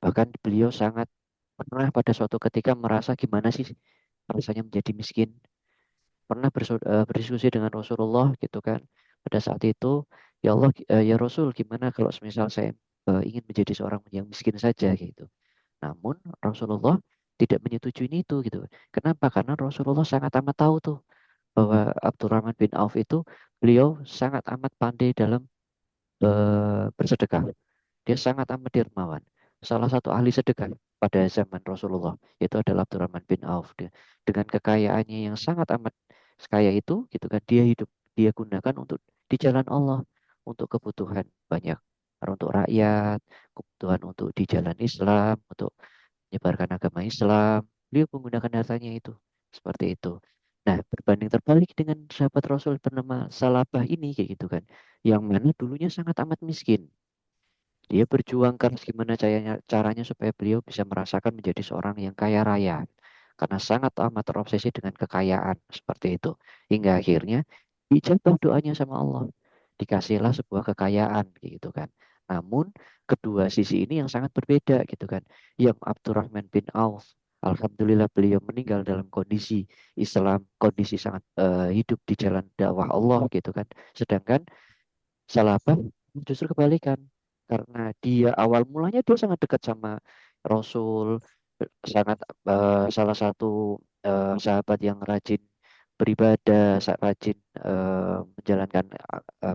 Bahkan beliau sangat pernah pada suatu ketika merasa gimana sih rasanya menjadi miskin. Pernah berdiskusi dengan Rasulullah gitu kan. Pada saat itu, ya Allah, ya Rasul, gimana kalau semisal saya ingin menjadi seorang yang miskin saja gitu. Namun Rasulullah tidak menyetujui itu gitu. Kenapa? Karena Rasulullah sangat amat tahu tuh bahwa Abdurrahman bin Auf itu beliau sangat amat pandai dalam bersedekah. Dia sangat amat dermawan. Salah satu ahli sedekah pada zaman Rasulullah itu adalah Abdurrahman bin Auf. Dengan kekayaannya yang sangat amat kaya itu, gitu kan, dia gunakan untuk di jalan Allah, untuk kebutuhan banyak, untuk rakyat, kebutuhan untuk di jalan Islam, untuk menyebarkan agama Islam. Beliau menggunakan hartanya itu seperti itu. Nah, berbanding terbalik dengan sahabat Rasul bernama Salabah ini kayak gitu kan, yang mana dulunya sangat amat miskin. Dia berjuang keras gimana caranya supaya beliau bisa merasakan menjadi seorang yang kaya raya. Karena sangat amat terobsesi dengan kekayaan seperti itu. Hingga akhirnya dijabah doanya sama Allah. Dikasihlah sebuah kekayaan gitu kan. Namun kedua sisi ini yang sangat berbeda gitu kan. Yang Abdurrahman bin Auf, alhamdulillah beliau meninggal dalam kondisi Islam, kondisi sangat hidup di jalan dakwah Allah gitu kan. Sedangkan Salabah justru kebalikan. Karena dia awal mulanya dia sangat dekat sama Rasul, sangat salah satu sahabat yang rajin beribadah, rajin menjalankan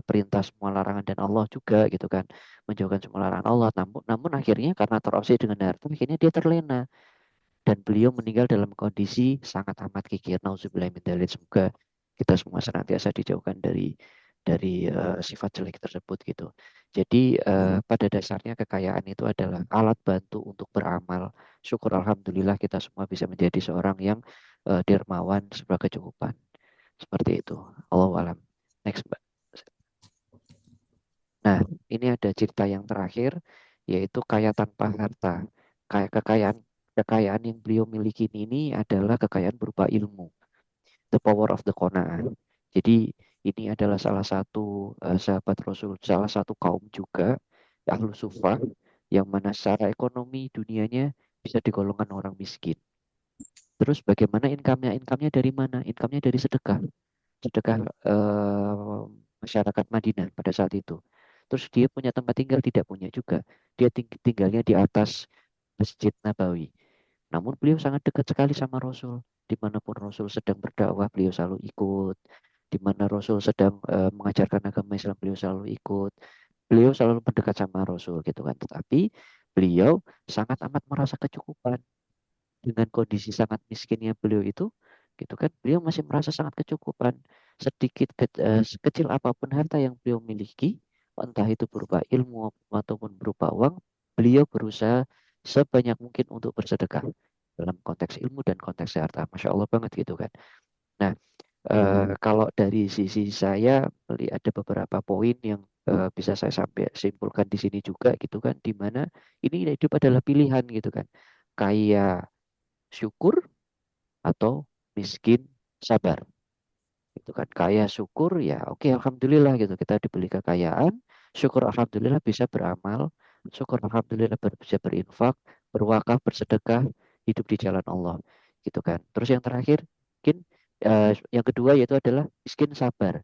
perintah semua larangan dan Allah juga gitu kan, menjauhkan semua larangan Allah. Namun akhirnya karena terobsesi dengan harta, akhirnya dia terlena dan beliau meninggal dalam kondisi sangat amat kikir. Nauzubillah min dzalik. Semoga kita semua senantiasa dijauhkan dari sifat jelek tersebut gitu. Jadi pada dasarnya kekayaan itu adalah alat bantu untuk beramal. Syukur alhamdulillah kita semua bisa menjadi seorang yang dermawan sebuah kecukupan. Seperti itu. Allahu alam. Next, Mbak. Nah, ini ada cerita yang terakhir yaitu kaya tanpa harta. Kayak kekayaan yang beliau miliki ini adalah kekayaan berupa ilmu, the power of the qanaah. Jadi ini adalah salah satu sahabat Rasul, salah satu kaum juga ahlu sufah yang mana secara ekonomi dunianya bisa digolongkan orang miskin. Terus bagaimana income-nya? Income-nya dari mana? Income-nya dari sedekah. Sedekah masyarakat Madinah pada saat itu. Terus dia punya tempat tinggal tidak punya juga. Dia tinggalnya di atas Masjid Nabawi. Namun beliau sangat dekat sekali sama Rasul. Dimanapun Rasul sedang berdakwah, beliau selalu ikut. Di mana Rasul sedang mengajarkan agama Islam, beliau selalu ikut. Beliau selalu mendekat sama Rasul gitu kan. Tetapi beliau sangat amat merasa kecukupan dengan kondisi sangat miskinnya beliau itu, gitu kan. Beliau masih merasa sangat kecukupan. Sekecil apapun harta yang beliau miliki, entah itu berupa ilmu ataupun berupa uang, beliau berusaha sebanyak mungkin untuk bersedekah dalam konteks ilmu dan konteks harta. Masya Allah banget gitu kan. Nah, kalau dari sisi saya melihat ada beberapa poin yang bisa saya sampai simpulkan di sini juga gitu kan, di mana ini hidup adalah pilihan gitu kan. Kayak syukur atau miskin sabar. Itu kan kaya syukur ya oke alhamdulillah gitu kita diberi kekayaan, syukur alhamdulillah bisa beramal, syukur alhamdulillah bisa berinfak, berwakaf, bersedekah, hidup di jalan Allah gitu kan. Terus yang terakhir mungkin yang kedua yaitu adalah miskin sabar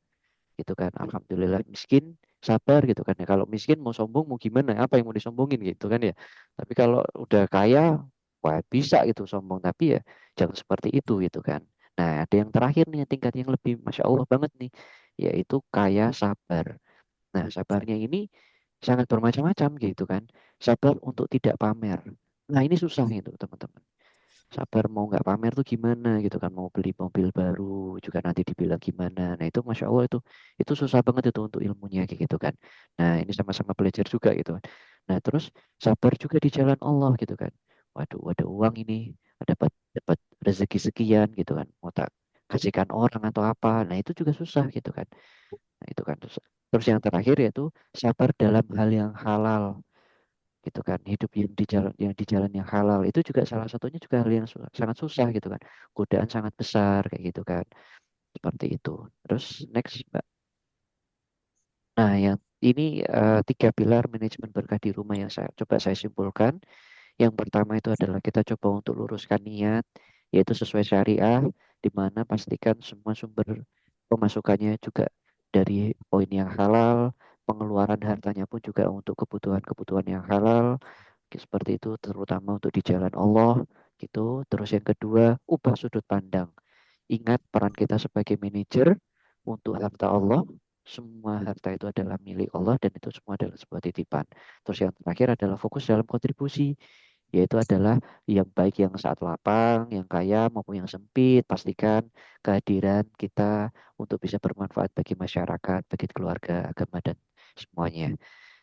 gitu kan. Alhamdulillah miskin sabar gitu kan ya. Kalau miskin mau sombong mau gimana? Apa yang mau disombongin gitu kan ya. Tapi kalau udah kaya wah bisa gitu sombong tapi ya jangan seperti itu gitu kan. Nah, ada yang terakhir nih tingkat yang lebih Masya Allah banget nih yaitu kaya sabar. Nah, sabarnya ini sangat bermacam-macam gitu kan. Sabar untuk tidak pamer. Nah, ini susah itu teman-teman. Sabar mau nggak pamer tuh gimana gitu kan, mau beli mobil baru juga nanti dibilang gimana. Nah itu masya Allah itu susah banget itu untuk ilmunya kayak gitu kan. Nah ini sama-sama belajar juga gitu kan. Nah terus sabar juga di jalan Allah gitu kan. Waduh ada uang ini dapat dapat rezeki sekian gitu kan, mau tak kasihkan orang atau apa. Nah, itu juga susah gitu kan. Nah, itu kan terus yang terakhir yaitu sabar dalam hal yang halal gitu kan. Hidup yang di jalan yang halal itu juga salah satunya juga hal yang sangat susah gitu kan. Godaan sangat besar kayak gitu kan. Seperti itu. Terus next, Mbak. Nah, yang ini tiga pilar manajemen berkah di rumah yang saya simpulkan. Yang pertama itu adalah kita coba untuk luruskan niat, yaitu sesuai syariah, di mana pastikan semua sumber pemasukannya juga dari poin yang halal, pengeluaran hartanya pun juga untuk kebutuhan-kebutuhan yang halal, seperti itu, terutama untuk di jalan Allah, gitu. Terus yang kedua, ubah sudut pandang. Ingat peran kita sebagai manajer untuk harta Allah. Semua harta itu adalah milik Allah dan itu semua adalah sebuah titipan. Terus yang terakhir adalah fokus dalam kontribusi, yaitu adalah yang baik yang saat lapang, yang kaya maupun yang sempit. Pastikan kehadiran kita untuk bisa bermanfaat bagi masyarakat, bagi keluarga, agama, dan semuanya.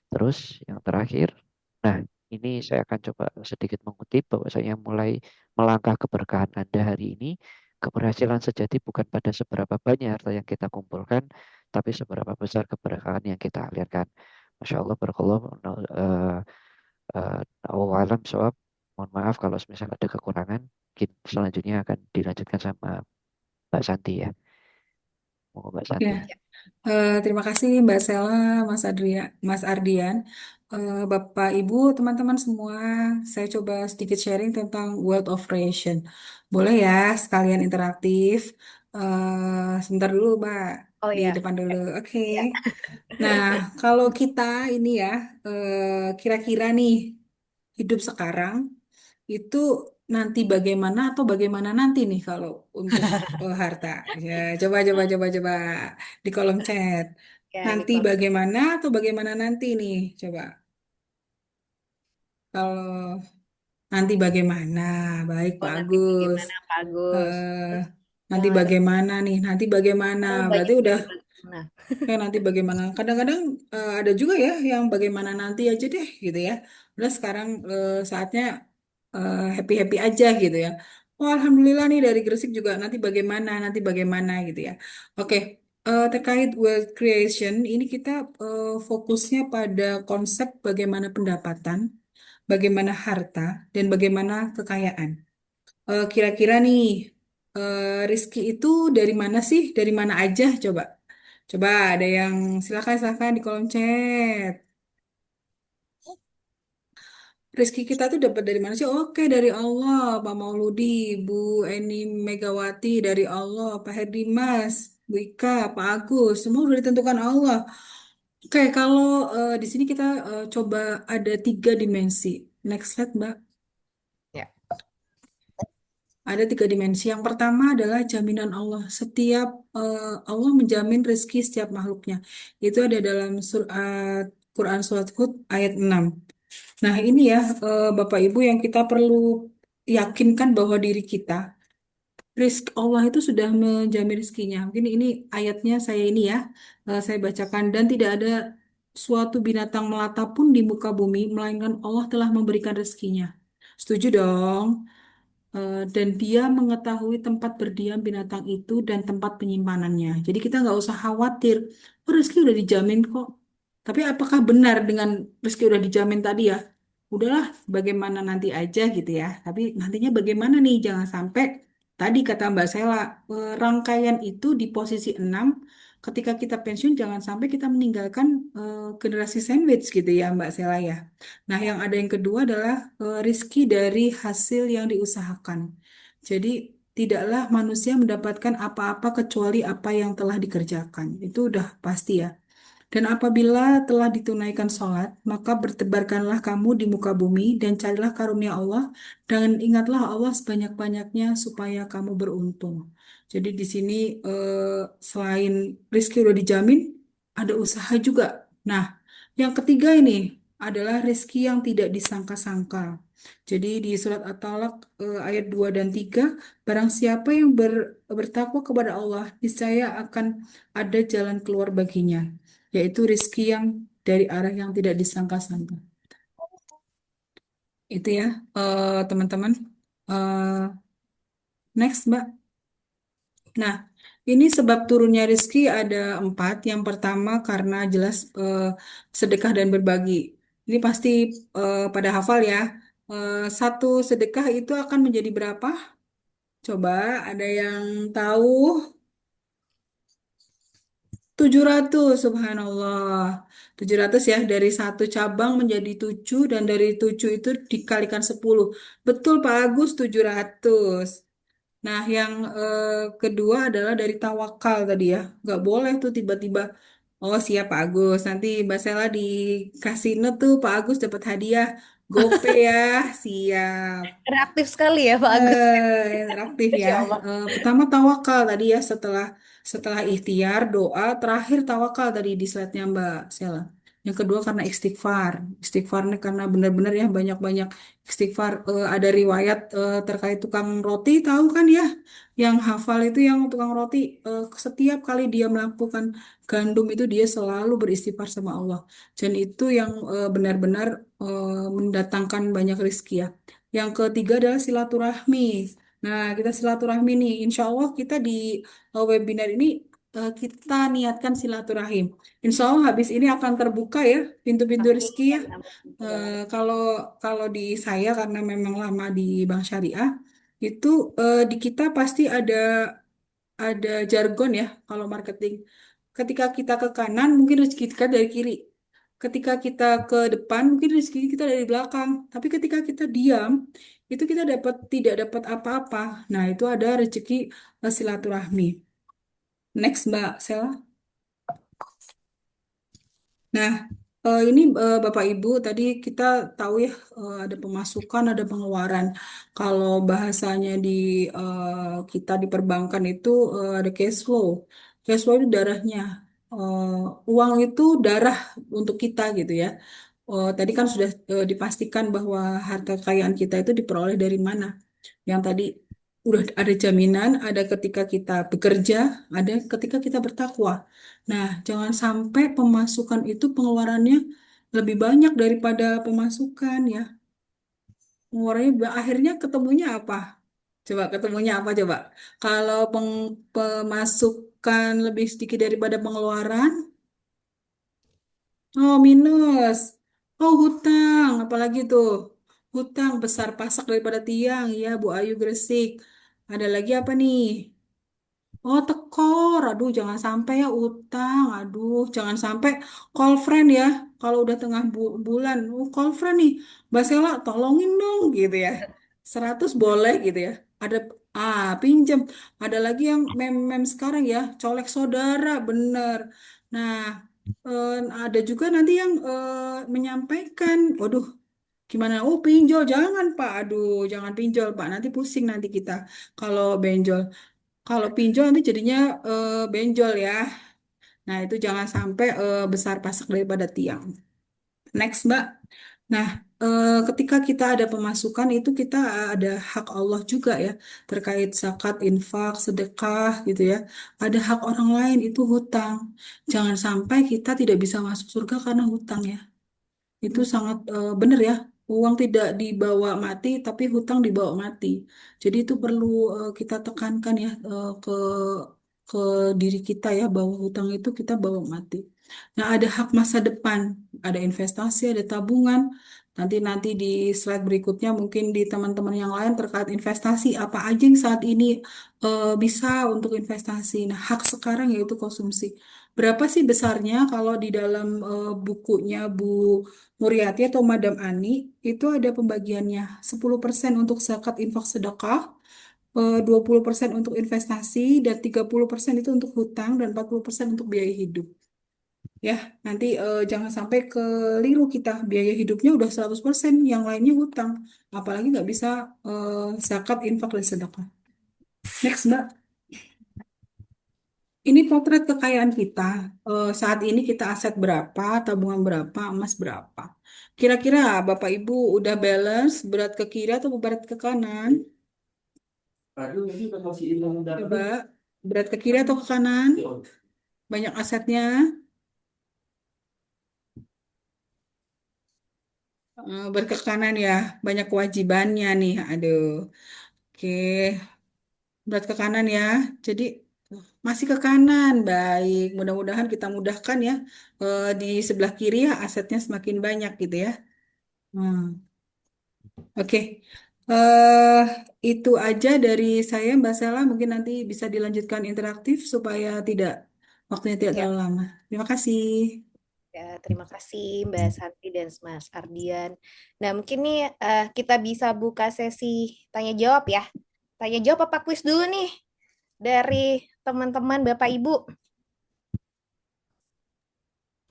Terus yang terakhir, nah ini saya akan coba sedikit mengutip bahwasanya mulai melangkah keberkahan Anda hari ini, keberhasilan sejati bukan pada seberapa banyak harta yang kita kumpulkan, tapi seberapa besar keberkahan yang kita alirkan. Masya Allah, barakallah. Alam soal, mohon maaf kalau misalnya ada kekurangan. Mungkin selanjutnya akan dilanjutkan sama Mbak Santi ya. Mau Mbak Ya, Santi. terima kasih Mbak Sela, Mas Ardian, Bapak, Ibu, teman-teman semua. Saya coba sedikit sharing tentang World of Creation. Boleh ya, sekalian interaktif. Sebentar dulu, Mbak, Oh di ya, depan dulu. Oke. ya. Nah, kalau kita ini ya, kira-kira nih hidup sekarang itu nanti bagaimana atau bagaimana nanti nih kalau untuk harta. Ya, coba di kolom chat. Ya, di Nanti kolom. bagaimana atau bagaimana nanti nih? Coba. Kalau nanti bagaimana? Baik, Oh, nanti bagus. bagaimana, Pak Agus? Eh, Terus nanti yang lain, bagaimana nih? Nanti bagaimana? Berarti banyak udah. yang bagaimana. Ya nanti bagaimana? Kadang-kadang ada juga ya yang bagaimana nanti aja deh gitu ya. Udah sekarang saatnya happy-happy aja gitu ya. Oh Alhamdulillah nih dari Gresik juga nanti bagaimana gitu ya. Oke, terkait wealth creation ini kita fokusnya pada konsep bagaimana pendapatan, bagaimana harta, dan bagaimana kekayaan. Kira-kira nih Rizky itu dari mana sih? Dari mana aja coba? Coba ada yang silakan di kolom chat. Rezeki kita tuh dapat dari mana sih? Oke, dari Allah. Pak Mauludi, Bu Eni Megawati dari Allah, Pak Herdimas, Bu Ika, Pak Agus, semua udah ditentukan Allah. Oke, kalau di sini kita coba ada tiga dimensi. Next slide, Mbak. Ya. Ada tiga dimensi. Yang pertama adalah jaminan Allah. Allah menjamin rezeki setiap makhluknya. Itu ada dalam surat Quran surat Hud ayat 6. Nah, ini ya Bapak Ibu yang kita perlu yakinkan bahwa diri kita, rizki Allah itu sudah menjamin rezekinya. Mungkin ini ayatnya saya ini ya, saya bacakan. Dan tidak ada suatu binatang melata pun di muka bumi, melainkan Allah telah memberikan rezekinya. Setuju dong? Dan dia mengetahui tempat berdiam binatang itu dan tempat penyimpanannya. Jadi kita nggak usah khawatir, oh, rezeki udah dijamin kok. Tapi apakah benar dengan rezeki udah dijamin tadi ya? Udahlah, bagaimana nanti aja gitu ya. Tapi nantinya bagaimana nih? Jangan sampai tadi kata Mbak Sela, rangkaian itu di posisi 6. Ketika kita pensiun, jangan sampai kita meninggalkan generasi sandwich gitu ya Mbak Sela ya. Nah, yang ada yang kedua adalah rizki dari hasil yang diusahakan. Jadi, tidaklah manusia mendapatkan apa-apa kecuali apa yang telah dikerjakan. Itu udah pasti ya. Dan apabila telah ditunaikan sholat, maka bertebarkanlah kamu di muka bumi dan carilah karunia Allah dan ingatlah Allah sebanyak-banyaknya supaya kamu beruntung. Jadi di sini selain rizki udah dijamin, ada usaha juga. Nah, yang ketiga ini adalah rizki yang tidak disangka-sangka. Jadi di surat At-Talaq ayat 2 dan 3, barang siapa yang bertakwa kepada Allah, niscaya akan ada jalan keluar baginya yaitu rizki yang dari arah yang tidak disangka-sangka. Itu ya, teman-teman. Eh, Next, Mbak. Nah, ini sebab turunnya rezeki ada empat. Yang pertama karena jelas sedekah dan berbagi. Ini pasti pada hafal ya. Satu sedekah itu akan menjadi berapa? Coba ada yang tahu? 700, subhanallah. 700 ya, dari satu cabang menjadi 7 dan dari 7 itu dikalikan 10. Betul Pak Agus, 700. Nah, yang kedua adalah dari tawakal tadi ya. Nggak boleh tuh tiba-tiba, oh siap Pak Agus, nanti Mbak Sela di kasino tuh Pak Agus dapat hadiah. Gope ya, siap. Reaktif sekali ya Pak Agus. Aktif ya. Masya Allah. Pertama tawakal tadi ya, setelah setelah ikhtiar doa, terakhir tawakal tadi di slide-nya Mbak Sela. Yang kedua karena istighfar. Istighfarnya karena benar-benar ya banyak-banyak istighfar. Ada riwayat terkait tukang roti, tahu kan ya? Yang hafal itu yang tukang roti, setiap kali dia melakukan gandum itu dia selalu beristighfar sama Allah. Dan itu yang benar-benar mendatangkan banyak rezeki ya. Yang ketiga adalah silaturahmi. Nah, kita silaturahmi nih. Insya Allah kita di webinar ini kita niatkan silaturahim. Insya Allah habis ini akan terbuka ya pintu-pintu Amin. rezeki ya. Amin. Kalau kalau di saya karena memang lama di Bank Syariah itu di kita pasti ada jargon ya kalau marketing. Ketika kita ke kanan mungkin rezeki kita dari kiri. Ketika kita ke depan mungkin rezeki kita dari belakang. Tapi ketika kita diam itu kita tidak dapat apa-apa. Nah, itu ada rezeki silaturahmi. Next Mbak Sela. Nah, ini Bapak Ibu tadi kita tahu ya ada pemasukan, ada pengeluaran. Kalau bahasanya di kita di perbankan itu ada cash flow. Cash flow itu darahnya. Uang itu darah untuk kita gitu ya. Tadi kan sudah dipastikan bahwa harta kekayaan kita itu diperoleh dari mana. Yang tadi udah ada jaminan, ada ketika kita bekerja, ada ketika kita bertakwa. Nah, jangan sampai pemasukan itu pengeluarannya lebih banyak daripada pemasukan ya. Pengeluarannya akhirnya ketemunya apa? Coba ketemunya apa coba? Kalau pemasukan lebih sedikit daripada pengeluaran, oh minus. Oh hutang, apalagi tuh? Hutang besar pasak daripada tiang, ya Bu Ayu Gresik. Ada lagi apa nih? Oh, tekor. Aduh, jangan sampai ya utang. Aduh, jangan sampai call friend ya. Kalau udah tengah bulan, call friend nih. Mbak Sela, tolongin dong gitu ya. 100 boleh gitu ya. Ada pinjem. Ada lagi yang mem-mem sekarang ya, colek saudara, bener. Nah, ada juga nanti yang menyampaikan, waduh, gimana? Oh, pinjol, jangan Pak. Aduh, jangan pinjol Pak. Nanti pusing nanti kita kalau benjol. Kalau pinjol nanti jadinya benjol ya. Nah, itu jangan sampai besar pasak daripada tiang. Next, Mbak. Nah, ketika kita ada pemasukan itu kita ada hak Allah juga ya terkait zakat, infak, sedekah gitu ya. Ada hak orang lain itu hutang. Jangan sampai kita tidak bisa masuk surga karena hutang ya. Itu sangat benar ya. Uang tidak dibawa mati, tapi hutang dibawa mati. Jadi itu perlu kita tekankan ya ke diri kita ya bahwa hutang itu kita bawa mati. Nah, ada hak masa depan, ada investasi, ada tabungan. Nanti nanti di slide berikutnya mungkin di teman-teman yang lain terkait investasi apa aja yang saat ini bisa untuk investasi. Nah, hak sekarang yaitu konsumsi. Berapa sih besarnya kalau di dalam bukunya Bu Muriati atau Madam Ani itu ada pembagiannya 10% untuk zakat infak sedekah, 20% untuk investasi dan 30% itu untuk hutang dan 40% untuk biaya hidup. Ya, nanti jangan sampai keliru kita biaya hidupnya udah 100%, yang lainnya hutang. Apalagi nggak bisa zakat infak dan sedekah. Next, Mbak. Ini potret kekayaan kita. Saat ini kita aset berapa, tabungan berapa, emas berapa. Kira-kira Bapak Ibu udah balance berat ke kiri atau berat ke kanan? Coba berat ke kiri atau ke kanan? Banyak asetnya, berat ke kanan ya. Banyak kewajibannya nih. Aduh. Oke, berat ke kanan ya. Jadi Masih ke kanan, baik. Mudah-mudahan kita mudahkan ya. Di sebelah kiri ya asetnya semakin banyak gitu ya. Hmm, oke. eh itu aja dari saya, Mbak Sela. Mungkin nanti bisa dilanjutkan interaktif supaya tidak waktunya tidak Ya, terlalu lama. Terima kasih. ya, terima kasih Mbak Santi dan Mas Ardian. Nah, mungkin nih kita bisa buka sesi tanya jawab ya. Tanya jawab apa kuis dulu nih dari teman-teman Bapak Ibu.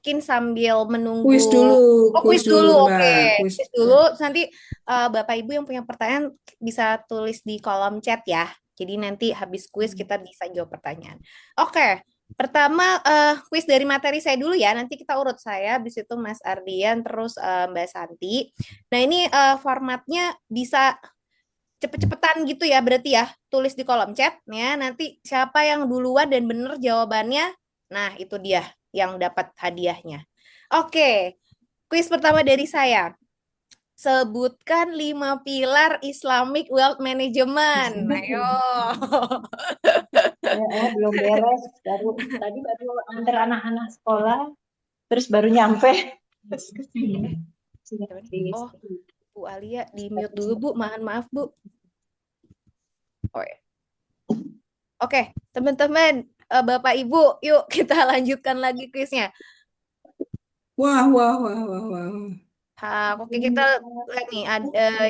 Mungkin sambil menunggu. Kuis dulu, Oh, kuis kuis dulu, dulu. Oke, Mbak. Kuis. kuis dulu. Terus nanti Bapak Ibu yang punya pertanyaan bisa tulis di kolom chat ya. Jadi nanti habis kuis kita bisa jawab pertanyaan. Oke, pertama kuis dari materi saya dulu ya. Nanti kita urut saya, habis itu Mas Ardian, terus Mbak Santi. Nah ini formatnya bisa cepet-cepetan gitu ya berarti ya. Tulis di kolom chat ya. Nanti siapa yang duluan dan bener jawabannya, nah itu dia yang dapat hadiahnya. Oke, kuis pertama dari saya. Sebutkan 5 pilar Islamic Wealth Management. Ayo. Belum beres, tadi baru antar anak-anak sekolah, terus baru nyampe. Terus ke sini. Oh, Bu Alia di mute dulu Bu. Mohon maaf Bu. Oh, ya. Oke, teman-teman, Bapak Ibu, yuk kita lanjutkan lagi kuisnya. Wah, wah, wah, wah, wah. Oke, kita lihat nih.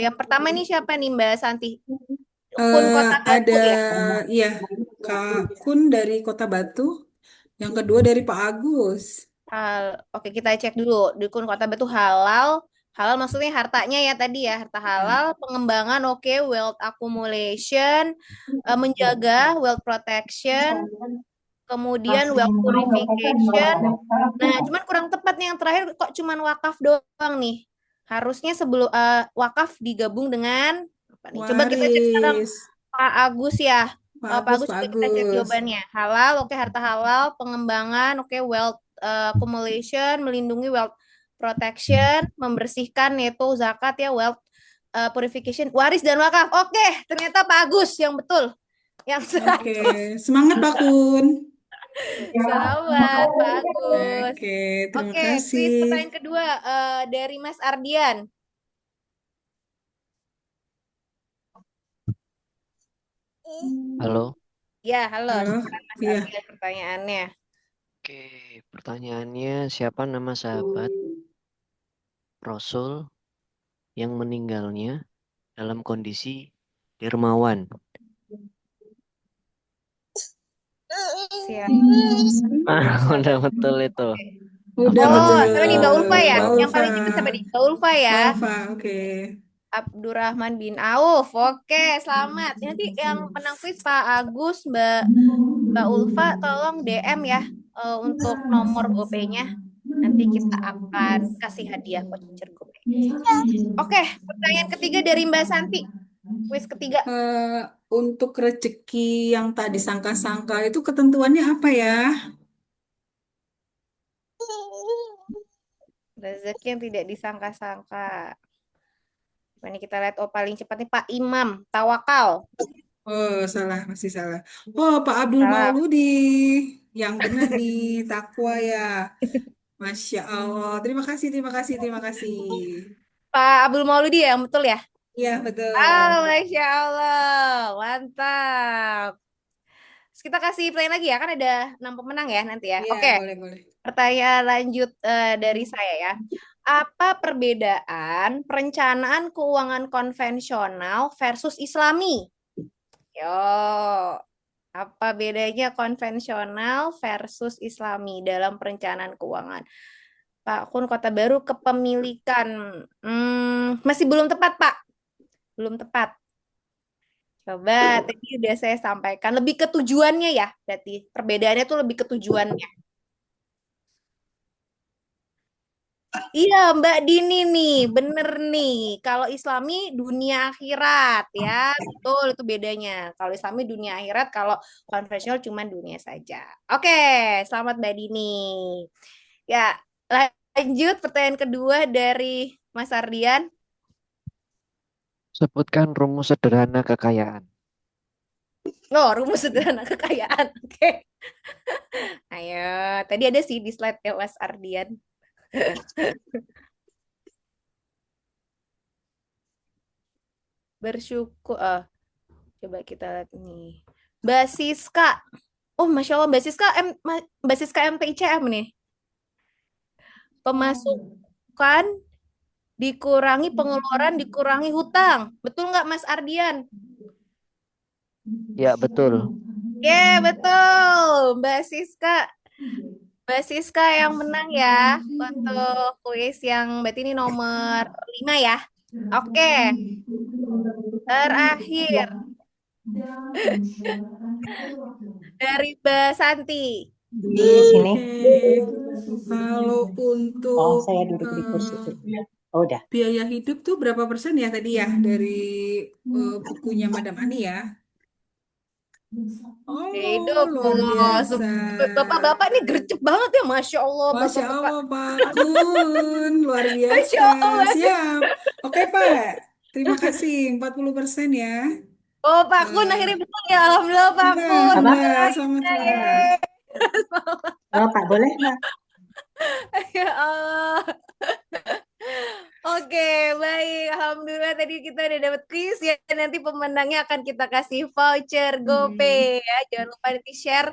Yang pertama nih siapa nih Mbak Santi? Kun Eh, Kota ada, Batu ya. iya, Kak Kun dari Kota Batu. Yang kedua dari Pak Agus. Oke, kita cek dulu. Dukun Kota Batu halal. Halal maksudnya hartanya ya tadi ya, harta halal, pengembangan oke, wealth accumulation, menjaga wealth protection, kemudian wealth purification. Nah, cuman kurang tepat nih yang terakhir kok cuman wakaf doang nih. Harusnya sebelum wakaf digabung dengan apa nih? Coba kita cek sekarang Waris. Pak Agus ya. Pak Agus Pak coba kita cek Agus. jawabannya. Halal, oke harta halal, pengembangan, oke wealth accumulation, melindungi wealth protection, membersihkan yaitu zakat ya, wealth purification, waris dan wakaf. Oke, ternyata Pak Agus yang betul. Yang Oke, semangat Pak Kun. selamat Pak Agus. Oke, terima Oke, kasih. kuis pertanyaan kedua dari Mas Ardian. Halo. Ya, halo. Halo, Silakan Mas iya. Ardian pertanyaannya. Oke, pertanyaannya siapa nama sahabat Rasul yang meninggalnya dalam kondisi dermawan? Siap. Udah betul itu. Udah Oh, betul. siapa nih Mbak Ulfa ya? Mbak Yang Ulfa. paling cepat siapa nih? Mbak Ulfa ya. Mbak Ulfa, oke. Abdurrahman bin Auf. Oke, selamat. Nanti yang menang kuis Pak Agus, Mbak Ulfa, tolong DM ya untuk nomor GoPay-nya. Nanti kita akan kasih hadiah voucher GoPay. Oke, pertanyaan ketiga dari Mbak Santi. Kuis ketiga. Untuk rezeki yang tak disangka-sangka itu ketentuannya apa ya? Rezeki yang tidak disangka-sangka. Ini kita lihat, oh paling cepat nih Pak Imam, tawakal. Oh, salah, masih salah. Oh, Pak Abdul Salah. Mauludi. Yang benar nih, takwa ya. Masya Allah. Terima kasih, terima kasih, terima kasih. Pak Abdul Mauludi ya, yang betul ya? Iya, betul. Masya Allah, mantap. Terus kita kasih play lagi ya, kan ada 6 pemenang ya nanti ya. Iya, Oke, boleh, boleh. pertanyaan lanjut dari saya ya. Apa perbedaan perencanaan keuangan konvensional versus Islami? Yo, apa bedanya konvensional versus Islami dalam perencanaan keuangan? Pak Kun Kota Baru kepemilikan. Masih belum tepat, Pak. Belum tepat. Coba tadi udah saya sampaikan. Lebih ke tujuannya ya, berarti. Perbedaannya tuh lebih ke tujuannya. Iya, Mbak Dini nih, bener nih. Kalau Islami dunia akhirat ya, betul itu bedanya. Kalau Islami dunia akhirat, kalau konvensional cuma dunia saja. Oke, selamat Mbak Dini. Ya, lanjut pertanyaan kedua dari Mas Ardian. Sebutkan rumus sederhana kekayaan. Oh, rumus sederhana kekayaan. Oke. Ayo, tadi ada sih di slide ya Mas Ardian. Bersyukur. Coba kita lihat nih. Mbak Siska. Oh, Masya Allah, Mbak Siska MTICM nih. Pemasukan dikurangi pengeluaran, dikurangi hutang. Betul nggak, Mas Ardian? Ya, betul. Betul. Mbak Siska yang menang ya untuk kuis yang berarti ini nomor 5 ya. Oke, terakhir dari Mbak Santi. Di sini. Oke, kalau Oh, untuk saya duduk di kursi eh, itu. Oh, udah. biaya hidup tuh berapa persen ya tadi ya dari bukunya Madam Ani ya? Oh, Hidup, luar Bos. biasa. Bapak-bapak ini gercep banget ya, Masya Allah, Masya Bapak-bapak. Allah, Pak Kun. Luar Masya biasa. Allah. Siap. Oke, Pak. Terima kasih. 40% ya. Oh, Pak Kun Eh, akhirnya betul ya. Alhamdulillah, Pak nah, Kun. Apa? nah, selamat Pak. Oh, Pak, boleh, Pak? Ya Allah. Oke, baik. Alhamdulillah tadi kita udah dapet quiz ya. Nanti pemenangnya akan kita kasih voucher GoPay ya. Jangan lupa nanti share,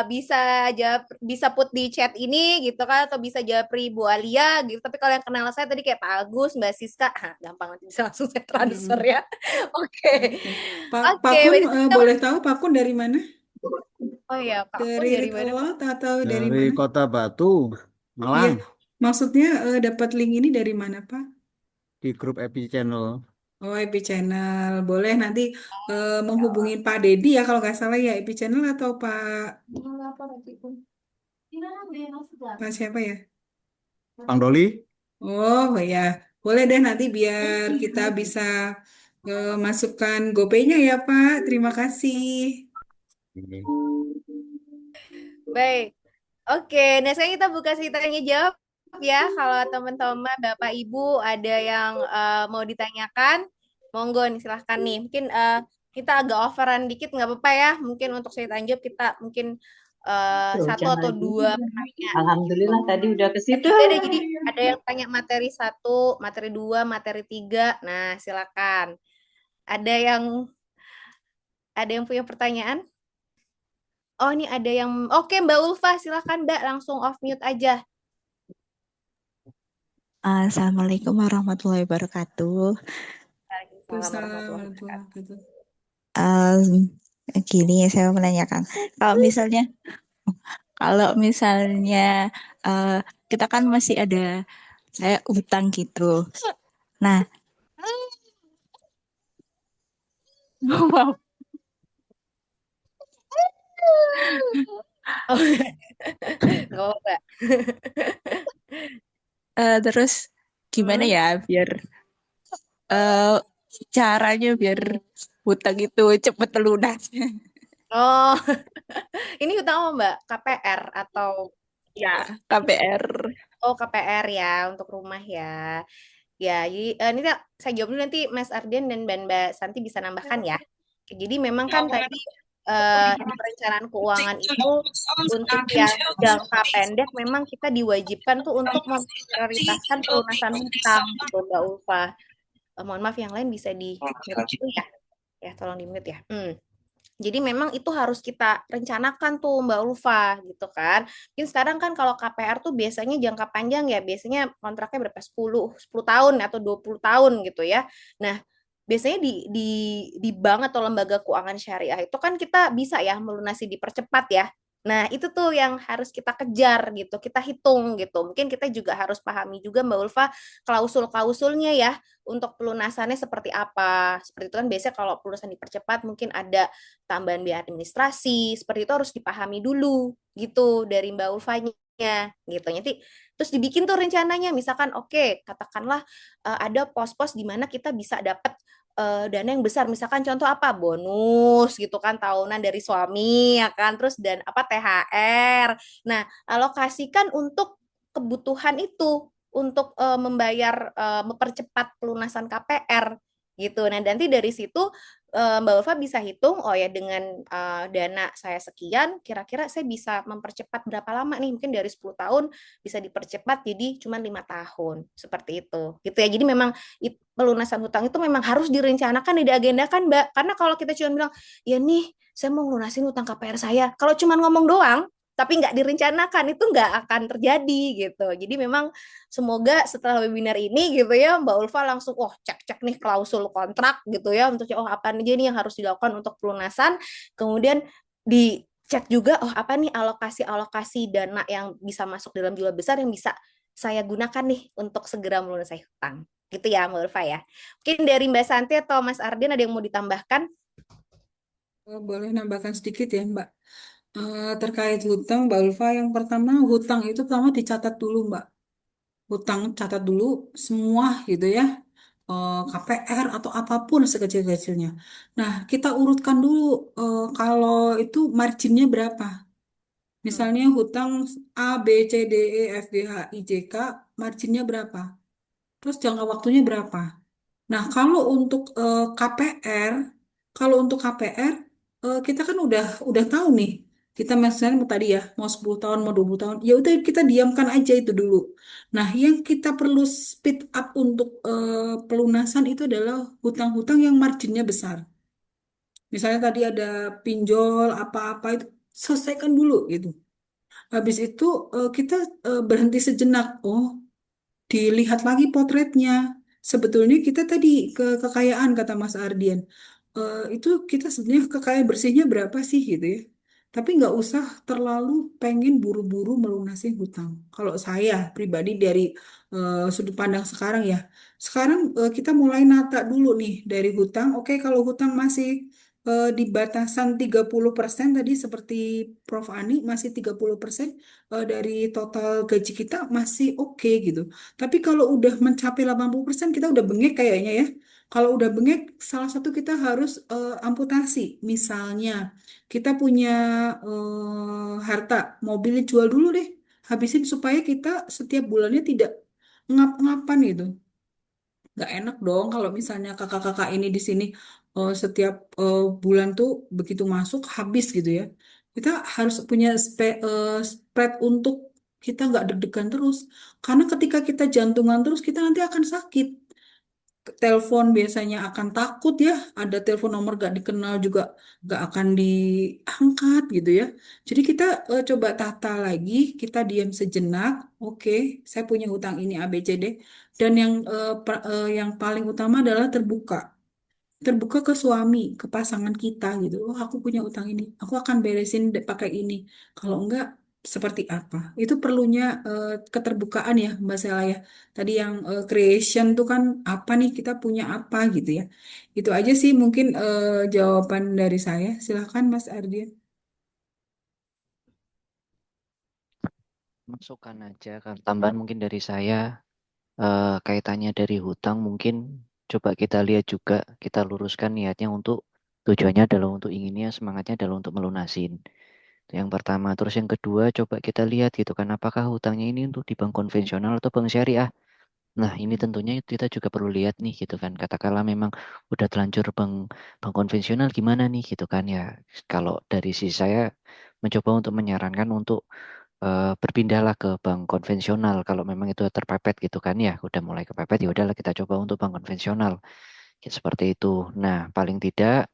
bisa jawab, bisa put di chat ini gitu kan, atau bisa jawab Bu Alia gitu. Tapi kalau yang kenal saya tadi kayak Pak Agus, Mbak Siska, gampang nanti bisa langsung saya transfer ya. Oke. Oke. Pak Oke, Kun, berarti kita boleh tahu Pak Kun dari mana? Oh iya, Pak Kun Dari dari Read mana, Pak? Aloud atau dari Dari mana? Kota Batu, Iya, Malang, maksudnya dapat link ini dari mana, Pak? di grup Epi Channel. Oh, Epi Channel. Boleh nanti menghubungin Pak Dedi ya kalau nggak salah ya, Epi Channel atau Pak siapa ya? Bang Doli, Oh ya, boleh deh nanti biar kita bisa masukkan GoPay-nya ya, Pak. Terima kasih. Baik. Oke, nah sekarang kita buka sesi tanya jawab ya. Kalau teman-teman, Bapak, Ibu ada yang mau ditanyakan, monggo nih silahkan nih. Mungkin kita agak overrun dikit nggak apa-apa ya. Mungkin untuk sesi tanya jawab kita mungkin satu Hujan atau lagi. dua pertanyaan gitu. Alhamdulillah tadi udah ke situ. Tiga deh, jadi ada yang tanya materi satu, materi dua, materi tiga. Nah, silakan. Ada yang punya pertanyaan? Oh, ini ada yang Oke, Mbak Ulfa, silakan Mbak langsung off mute aja. Assalamualaikum warahmatullahi wabarakatuh. Waalaikumsalam warahmatullahi Assalamualaikum wabarakatuh. warahmatullahi Gini saya menanyakan, kalau misalnya eh, kita kan masih ada saya utang gitu. Nah, maaf, Oh, nggak apa-apa. terus gimana ya biar eh, caranya biar hutang itu cepet lunas? Oh, ini utama Mbak, KPR atau Ya, KPR. KPR ya untuk rumah ya. Ya, jadi ini saya jawab dulu nanti Mas Ardian dan Mbak Santi bisa nambahkan ya. Jadi memang kan tadi di perencanaan keuangan itu untuk yang jangka pendek memang kita diwajibkan tuh untuk memprioritaskan pelunasan hutang gitu Mbak Ulfa. Mohon maaf yang lain bisa di mute dulu ya. Ya, tolong di mute ya. Jadi memang itu harus kita rencanakan tuh Mbak Ulfa gitu kan. Mungkin sekarang kan kalau KPR tuh biasanya jangka panjang ya, biasanya kontraknya berapa 10 tahun atau 20 tahun gitu ya. Nah, biasanya di bank atau lembaga keuangan syariah itu kan kita bisa ya melunasi dipercepat ya. Nah, itu tuh yang harus kita kejar gitu, kita hitung gitu. Mungkin kita juga harus pahami juga Mbak Ulfa klausul-klausulnya ya untuk pelunasannya seperti apa. Seperti itu kan biasanya kalau pelunasan dipercepat mungkin ada tambahan biaya administrasi, seperti itu harus dipahami dulu gitu dari Mbak Ulfanya gitu. Nanti terus dibikin tuh rencananya, misalkan oke, katakanlah ada pos-pos di mana kita bisa dapat dana yang besar, misalkan contoh apa bonus gitu kan tahunan dari suami ya kan, terus dan apa THR. Nah, alokasikan untuk kebutuhan itu untuk mempercepat pelunasan KPR gitu. Nah, nanti dari situ Mbak Ulfa bisa hitung, oh ya dengan dana saya sekian, kira-kira saya bisa mempercepat berapa lama nih? Mungkin dari 10 tahun bisa dipercepat jadi cuma 5 tahun. Seperti itu. Gitu ya. Jadi memang pelunasan hutang itu memang harus direncanakan, diagendakan, Mbak. Karena kalau kita cuma bilang, ya nih, saya mau lunasin hutang KPR saya. Kalau cuma ngomong doang, tapi nggak direncanakan, itu nggak akan terjadi gitu. Jadi memang semoga setelah webinar ini gitu ya Mbak Ulfa langsung cek-cek nih klausul kontrak gitu ya untuk apa aja nih yang harus dilakukan untuk pelunasan. Kemudian dicek juga apa nih alokasi-alokasi dana yang bisa masuk dalam jumlah besar yang bisa saya gunakan nih untuk segera melunasi hutang. Gitu ya Mbak Ulfa ya. Mungkin dari Mbak Santi atau Mas Ardian ada yang mau ditambahkan? Boleh nambahkan sedikit ya, Mbak. Terkait hutang, Mbak Ulfa, yang pertama hutang itu pertama dicatat dulu, Mbak. Hutang catat dulu semua gitu ya. KPR atau apapun sekecil-kecilnya. Nah, kita urutkan dulu kalau itu marginnya berapa. Misalnya hutang A, B, C, D, E, F, G, H, I, J, K, marginnya berapa? Terus jangka waktunya berapa? Nah, kalau untuk KPR, kita kan udah tahu nih. Kita misalnya tadi ya, mau 10 tahun, mau 20 tahun, ya udah kita diamkan aja itu dulu. Nah, yang kita perlu speed up untuk pelunasan itu adalah hutang-hutang yang marginnya besar. Misalnya tadi ada pinjol apa-apa itu selesaikan dulu gitu. Habis itu kita berhenti sejenak. Oh, dilihat lagi potretnya. Sebetulnya kita tadi kekayaan kata Mas Ardian. Itu kita sebenarnya kekayaan bersihnya berapa sih gitu ya. Tapi nggak usah terlalu pengen buru-buru melunasi hutang. Kalau saya pribadi dari sudut pandang sekarang ya. Sekarang kita mulai nata dulu nih dari hutang. Oke, kalau hutang masih di batasan 30% tadi seperti Prof. Ani masih 30% dari total gaji kita masih oke gitu. Tapi kalau udah mencapai 80% kita udah bengek kayaknya ya. Kalau udah bengek, salah satu kita harus amputasi. Misalnya, kita punya harta, mobilnya jual dulu deh. Habisin supaya kita setiap bulannya tidak ngap-ngapan gitu. Nggak enak dong kalau misalnya kakak-kakak ini di sini setiap bulan tuh begitu masuk habis gitu ya. Kita harus punya spread untuk kita nggak deg-degan terus. Karena ketika kita jantungan terus, kita nanti akan sakit. Telepon biasanya akan takut ya, ada telepon nomor gak dikenal juga gak akan diangkat gitu ya. Jadi kita coba tata lagi, kita diam sejenak. Oke, saya punya hutang ini A B C D, dan yang paling utama adalah terbuka ke suami, ke pasangan kita gitu. Oh, aku punya utang ini, aku akan beresin pakai ini. Kalau enggak, seperti apa? Itu perlunya keterbukaan ya, Mbak Sela ya. Tadi yang creation tuh kan apa nih, kita punya apa gitu ya. Itu aja sih mungkin jawaban dari saya. Silahkan Mas Ardian. Masukkan aja kan tambahan mungkin dari saya kaitannya dari hutang mungkin coba kita lihat juga kita luruskan niatnya untuk tujuannya adalah untuk inginnya semangatnya adalah untuk melunasin. Itu yang pertama. Terus yang kedua coba kita lihat gitu kan apakah hutangnya ini untuk di bank konvensional atau bank syariah. Nah, ini tentunya kita juga perlu lihat nih gitu kan. Katakanlah memang udah terlanjur bank bank konvensional gimana nih gitu kan ya. Kalau dari sisi saya mencoba untuk menyarankan untuk berpindahlah ke bank konvensional kalau memang itu terpepet gitu kan ya. Udah mulai kepepet ya udahlah kita coba untuk bank konvensional. Ya, seperti itu. Nah, paling tidak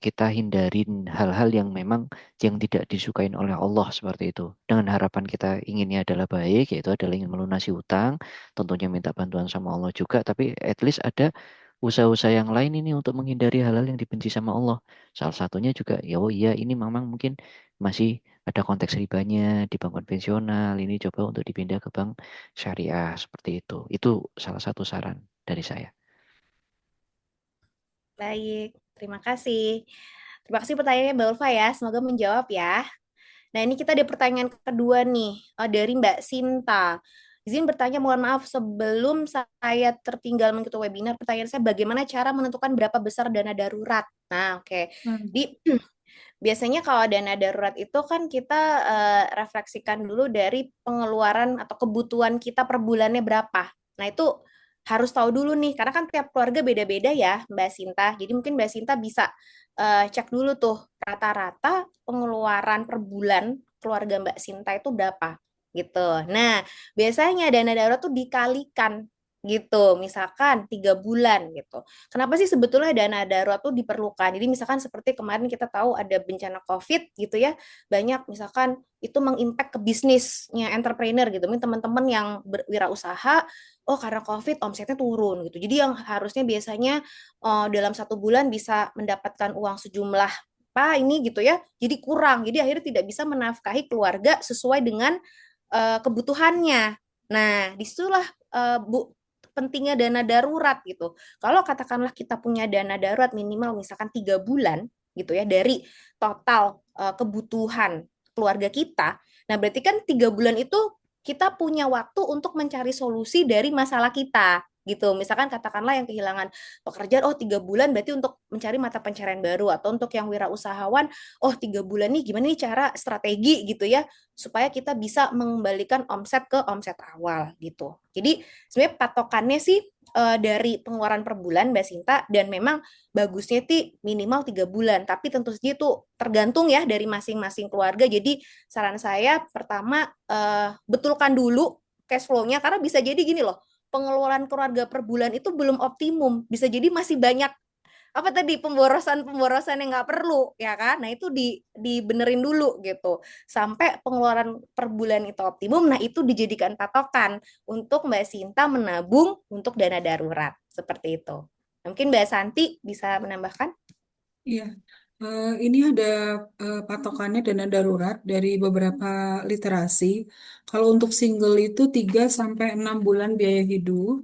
kita hindarin hal-hal yang memang yang tidak disukain oleh Allah seperti itu. Dengan harapan kita inginnya adalah baik, yaitu adalah ingin melunasi hutang, tentunya minta bantuan sama Allah juga, tapi at least ada usaha-usaha yang lain ini untuk menghindari hal-hal yang dibenci sama Allah. Salah satunya juga, ya oh iya ini memang mungkin masih ada konteks ribanya di bank konvensional, ini coba untuk dipindah ke bank syariah seperti itu. Itu salah satu saran dari saya. Baik, terima kasih. Terima kasih pertanyaannya Mbak Ulfa ya. Semoga menjawab ya. Nah, ini kita ada pertanyaan kedua nih dari Mbak Sinta. Izin bertanya, mohon maaf sebelum saya tertinggal mengikuti webinar, pertanyaan saya bagaimana cara menentukan berapa besar dana darurat? Nah, oke. Di biasanya kalau dana darurat itu kan kita refleksikan dulu dari pengeluaran atau kebutuhan kita per bulannya berapa. Nah, itu harus tahu dulu nih, karena kan tiap keluarga beda-beda ya, Mbak Sinta. Jadi mungkin Mbak Sinta bisa cek dulu tuh rata-rata pengeluaran per bulan keluarga Mbak Sinta itu berapa gitu. Nah, biasanya dana darurat tuh dikalikan gitu, misalkan 3 bulan gitu. Kenapa sih sebetulnya dana darurat tuh diperlukan? Jadi misalkan seperti kemarin kita tahu ada bencana COVID gitu ya, banyak misalkan itu mengimpact ke bisnisnya entrepreneur gitu. Mungkin teman-teman yang berwirausaha, oh karena COVID omsetnya turun gitu. Jadi yang harusnya biasanya dalam 1 bulan bisa mendapatkan uang sejumlah apa ini gitu ya, jadi kurang. Jadi akhirnya tidak bisa menafkahi keluarga sesuai dengan kebutuhannya. Nah, disitulah Bu pentingnya dana darurat gitu. Kalau katakanlah kita punya dana darurat minimal misalkan 3 bulan gitu ya dari total kebutuhan keluarga kita. Nah, berarti kan 3 bulan itu kita punya waktu untuk mencari solusi dari masalah kita gitu. Misalkan katakanlah yang kehilangan pekerjaan, oh 3 bulan berarti untuk mencari mata pencarian baru, atau untuk yang wirausahawan, oh 3 bulan nih gimana nih cara strategi gitu ya supaya kita bisa mengembalikan omset ke omset awal gitu. Jadi sebenarnya patokannya sih dari pengeluaran per bulan Mbak Sinta, dan memang bagusnya itu minimal 3 bulan, tapi tentu saja itu tergantung ya dari masing-masing keluarga. Jadi saran saya pertama betulkan dulu cash flow-nya, karena bisa jadi gini loh, pengeluaran keluarga per bulan itu belum optimum, bisa jadi masih banyak apa tadi pemborosan yang nggak perlu ya kan. Nah itu dibenerin dulu gitu sampai pengeluaran per bulan itu optimum. Nah itu dijadikan patokan untuk Mbak Sinta menabung untuk dana darurat seperti itu. Mungkin Mbak Santi bisa menambahkan. Iya, ini ada patokannya dana darurat dari beberapa literasi. Kalau untuk single itu 3 sampai 6 bulan biaya hidup.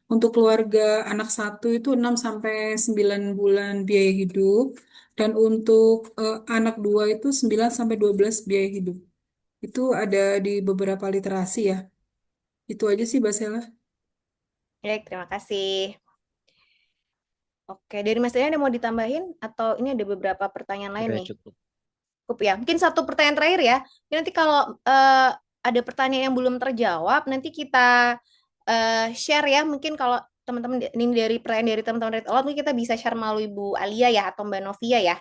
Untuk keluarga anak satu itu 6 sampai 9 bulan biaya hidup. Dan untuk anak dua itu 9 sampai 12 biaya hidup. Itu ada di beberapa literasi ya. Itu aja sih, Basela. Baik, terima kasih. Oke, dari Mas Dani ada mau ditambahin atau ini ada beberapa pertanyaan lain Udah nih? cukup. Cukup ya. Mungkin satu pertanyaan terakhir ya. Nanti kalau ada pertanyaan yang belum terjawab, nanti kita share ya. Mungkin kalau teman-teman ini dari pertanyaan dari teman-teman Red Alert, mungkin kita bisa share melalui Bu Alia ya atau Mbak Novia ya.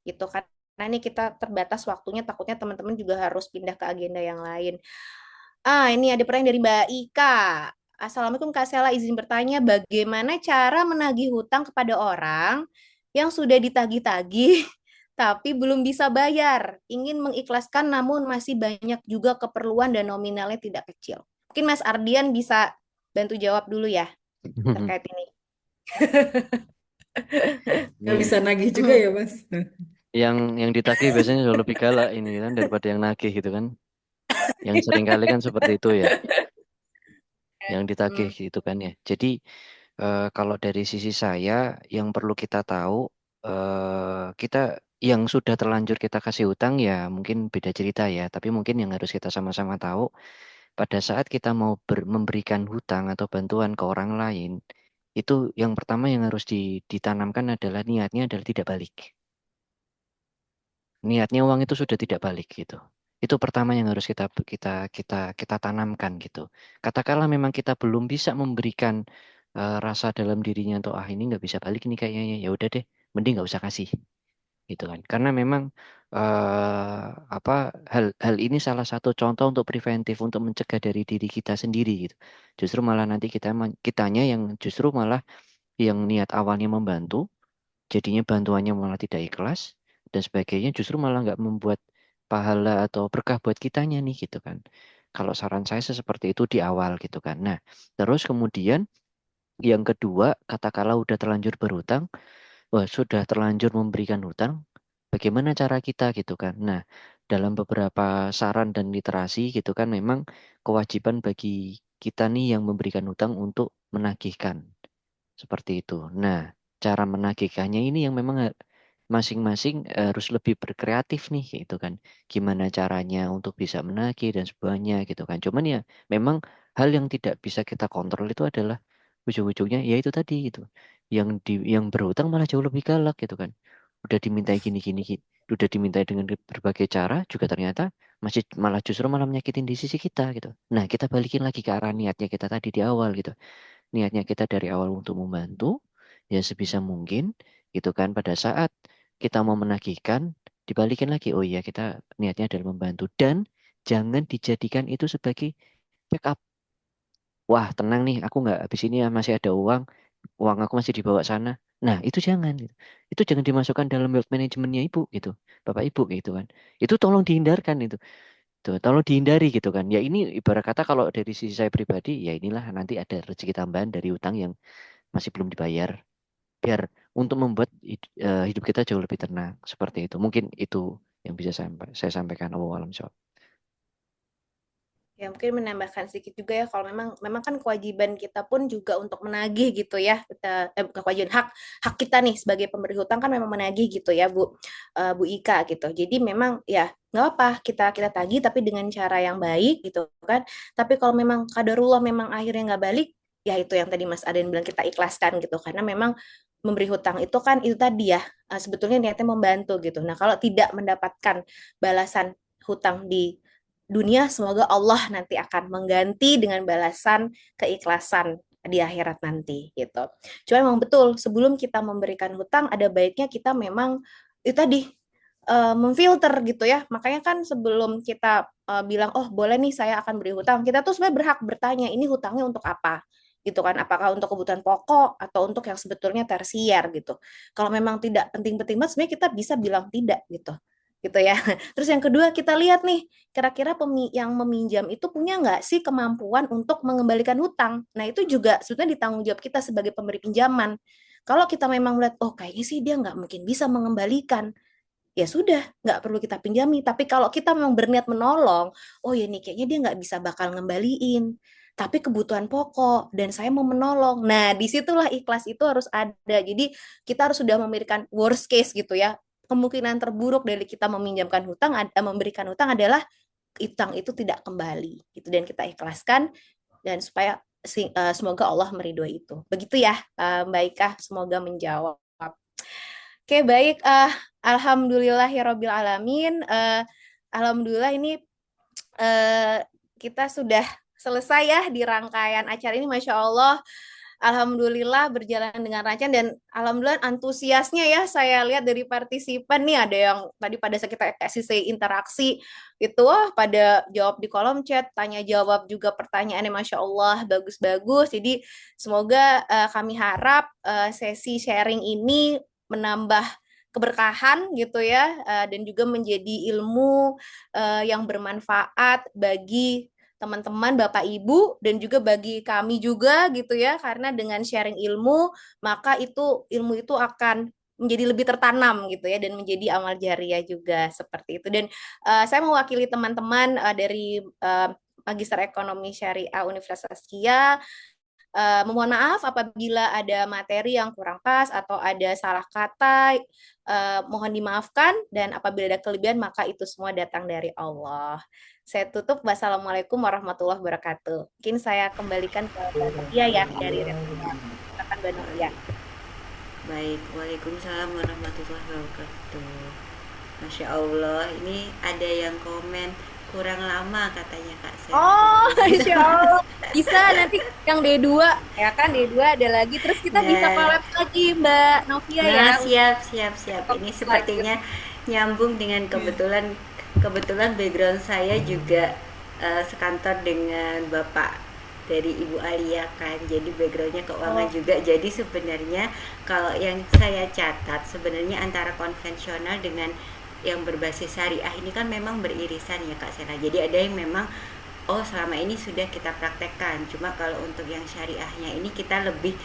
Gitu kan. Karena ini kita terbatas waktunya, takutnya teman-teman juga harus pindah ke agenda yang lain. Ini ada pertanyaan dari Mbak Ika. Assalamualaikum Kak Sela, izin bertanya bagaimana cara menagih hutang kepada orang yang sudah ditagih-tagih tapi belum bisa bayar, ingin mengikhlaskan namun masih banyak juga keperluan dan nominalnya tidak kecil. Mungkin Mas Ardian bisa bantu jawab dulu ya terkait ini. Nggak bisa Nih, nagih juga ya, Mas. yang ditagih biasanya jauh lebih galak ini kan daripada yang nagih gitu kan. Yang sering kali kan seperti itu ya, yang ditagih Hmm. gitu kan ya. Jadi kalau dari sisi saya yang perlu kita tahu, kita yang sudah terlanjur kita kasih hutang ya mungkin beda cerita ya. Tapi mungkin yang harus kita sama-sama tahu pada saat kita mau memberikan hutang atau bantuan ke orang lain, itu yang pertama yang harus ditanamkan adalah niatnya adalah tidak balik. Niatnya uang itu sudah tidak balik gitu. Itu pertama yang harus kita tanamkan gitu. Katakanlah memang kita belum bisa memberikan rasa dalam dirinya untuk ini nggak bisa balik nih kayaknya, ya udah deh, mending nggak usah kasih gitu kan. Karena memang apa hal ini salah satu contoh untuk preventif, untuk mencegah dari diri kita sendiri gitu. Justru malah nanti kitanya yang justru malah yang niat awalnya membantu, jadinya bantuannya malah tidak ikhlas dan sebagainya, justru malah nggak membuat pahala atau berkah buat kitanya nih gitu kan. Kalau saran saya sih seperti itu di awal gitu kan. Nah, terus kemudian yang kedua, katakanlah udah terlanjur berhutang, wah sudah terlanjur memberikan hutang, bagaimana cara kita gitu kan. Nah, dalam beberapa saran dan literasi gitu kan, memang kewajiban bagi kita nih yang memberikan hutang untuk menagihkan. Seperti itu. Nah, cara menagihkannya ini yang memang masing-masing harus lebih berkreatif nih gitu kan. Gimana caranya untuk bisa menagih dan sebagainya gitu kan. Cuman ya memang hal yang tidak bisa kita kontrol itu adalah ujung-ujungnya ya itu tadi gitu. Yang berhutang malah jauh lebih galak gitu kan. Udah dimintai gini-gini, udah dimintai dengan berbagai cara juga ternyata masih malah justru malah menyakitin di sisi kita gitu. Nah, kita balikin lagi ke arah niatnya kita tadi di awal gitu. niatnya kita dari awal untuk membantu, ya sebisa mungkin gitu kan, pada saat kita mau menagihkan dibalikin lagi, oh iya kita niatnya adalah membantu, dan jangan dijadikan itu sebagai backup. Wah tenang nih, aku nggak habis ini ya, masih ada uang, uang aku masih dibawa sana. Nah itu jangan gitu. Itu jangan dimasukkan dalam wealth managementnya ibu gitu, bapak ibu gitu kan. Itu tolong dihindarkan itu. Tuh, tolong dihindari gitu kan. Ya ini ibarat kata kalau dari sisi saya pribadi, ya inilah nanti ada rezeki tambahan dari utang yang masih belum dibayar. Biar untuk membuat hidup kita jauh lebih tenang. Seperti itu. Mungkin itu yang bisa saya sampaikan. Wallahu a'lam bishawab. Ya mungkin menambahkan sedikit juga ya, kalau memang kan kewajiban kita pun juga untuk menagih gitu ya. Bukan kewajiban, hak kita nih sebagai pemberi hutang kan memang menagih gitu ya Bu Ika gitu. Jadi memang ya nggak apa kita tagih tapi dengan cara yang baik gitu kan. Tapi kalau memang kadarullah memang akhirnya nggak balik, ya itu yang tadi Mas Aden bilang, kita ikhlaskan gitu, karena memang memberi hutang itu kan itu tadi ya, sebetulnya niatnya membantu gitu. Nah kalau tidak mendapatkan balasan hutang di dunia, semoga Allah nanti akan mengganti dengan balasan keikhlasan di akhirat nanti gitu. Cuma memang betul, sebelum kita memberikan hutang ada baiknya kita memang itu tadi memfilter gitu ya. Makanya kan sebelum kita bilang oh boleh nih saya akan beri hutang, kita tuh sebenarnya berhak bertanya ini hutangnya untuk apa gitu kan, apakah untuk kebutuhan pokok atau untuk yang sebetulnya tersier gitu. Kalau memang tidak penting-penting banget sebenarnya kita bisa bilang tidak gitu ya. Terus yang kedua kita lihat nih, kira-kira yang meminjam itu punya nggak sih kemampuan untuk mengembalikan hutang. Nah itu juga sebetulnya ditanggung jawab kita sebagai pemberi pinjaman. Kalau kita memang melihat, oh kayaknya sih dia nggak mungkin bisa mengembalikan, ya sudah, nggak perlu kita pinjami. Tapi kalau kita memang berniat menolong, oh ya nih kayaknya dia nggak bisa bakal ngembaliin, tapi kebutuhan pokok dan saya mau menolong. Nah, disitulah ikhlas itu harus ada. Jadi kita harus sudah memberikan worst case gitu ya. Kemungkinan terburuk dari kita meminjamkan hutang, memberikan hutang adalah hutang itu tidak kembali gitu, dan kita ikhlaskan dan supaya semoga Allah meridhoi itu. Begitu ya, Mbak Ika, semoga menjawab. Oke, baik. Alhamdulillahirabbil alamin. Alhamdulillah ini kita sudah selesai ya di rangkaian acara ini, Masya Allah. Alhamdulillah berjalan dengan lancar, dan alhamdulillah antusiasnya ya saya lihat dari partisipan nih, ada yang tadi pada saat kita sesi interaksi itu pada jawab di kolom chat, tanya jawab juga pertanyaannya Masya Allah bagus-bagus. Jadi semoga kami harap sesi sharing ini menambah keberkahan gitu ya, dan juga menjadi ilmu yang bermanfaat bagi teman-teman, Bapak Ibu, dan juga bagi kami juga gitu ya, karena dengan sharing ilmu, maka ilmu itu akan menjadi lebih tertanam gitu ya, dan menjadi amal jariah juga seperti itu. Dan saya mewakili teman-teman dari Magister Ekonomi Syariah Universitas Kia. Memohon maaf apabila ada materi yang kurang pas atau ada salah kata, mohon dimaafkan, dan apabila ada kelebihan maka itu semua datang dari Allah. Saya tutup. Wassalamualaikum warahmatullahi wabarakatuh. Mungkin saya kembalikan ke Mbak Novia ya dari Rektorat. Silakan Mbak Novia. Baik, waalaikumsalam warahmatullahi wabarakatuh. Masya Allah, ini ada yang komen kurang lama katanya Kak Sel. Oh, Masya Allah. Bisa nanti yang D2 ya kan, D2 ada lagi, terus kita bisa collab lagi Mbak Novia ya. Siap. Ini sepertinya nyambung dengan kebetulan background saya juga sekantor dengan Bapak dari Ibu Alia kan, jadi backgroundnya keuangan juga. Jadi sebenarnya kalau yang saya catat sebenarnya antara konvensional dengan yang berbasis syariah ini kan memang beririsan ya Kak Sera. Jadi ada yang memang selama ini sudah kita praktekkan, cuma kalau untuk yang syariahnya ini kita lebih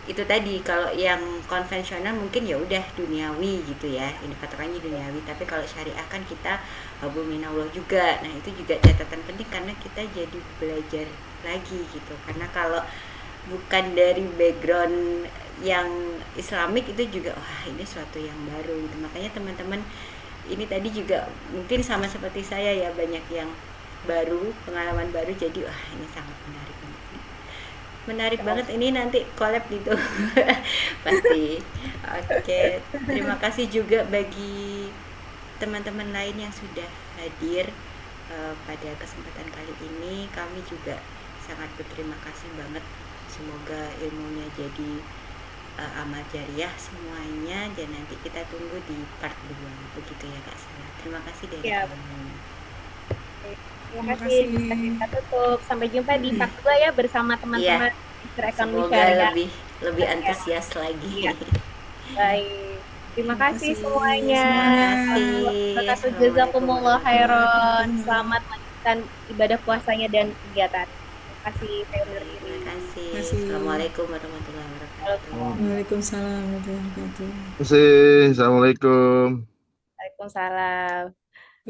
itu tadi, kalau yang konvensional mungkin ya udah duniawi gitu ya, ini patokannya duniawi, tapi kalau syariah kan kita minallah juga. Nah itu juga catatan penting karena kita jadi belajar lagi gitu, karena kalau bukan dari background yang Islamik itu juga ini suatu yang baru gitu. Makanya teman-teman ini tadi juga mungkin sama seperti saya ya, banyak yang baru, pengalaman baru, jadi ini sangat menarik banget ini, nanti collab gitu pasti. Oke, terima kasih juga bagi teman-teman lain yang sudah hadir pada kesempatan kali ini. Kami juga sangat berterima kasih banget semoga ilmunya jadi amal jariah semuanya, dan nanti kita tunggu di part 2 begitu ya Kak Sela. Terima kasih dari Ya, kami. terima Terima kasih. Bisa kasih. kita tutup. Sampai jumpa di part 2 ya bersama Iya, teman-teman Mr. Economy semoga Syariah. lebih antusias lagi. Iya, baik. Terima Terima kasih kasih semuanya. semuanya. Wabarakatuh. Assalamualaikum Jazakumullah khairan. Waalaikumsalam. Selamat melanjutkan ibadah puasanya dan kegiatan. Terima kasih. Saya undur diri. Terima kasih. Terima kasih. Assalamualaikum warahmatullahi wabarakatuh. Waalaikumsalam warahmatullahi wabarakatuh. Terima kasih. Assalamualaikum. Waalaikumsalam.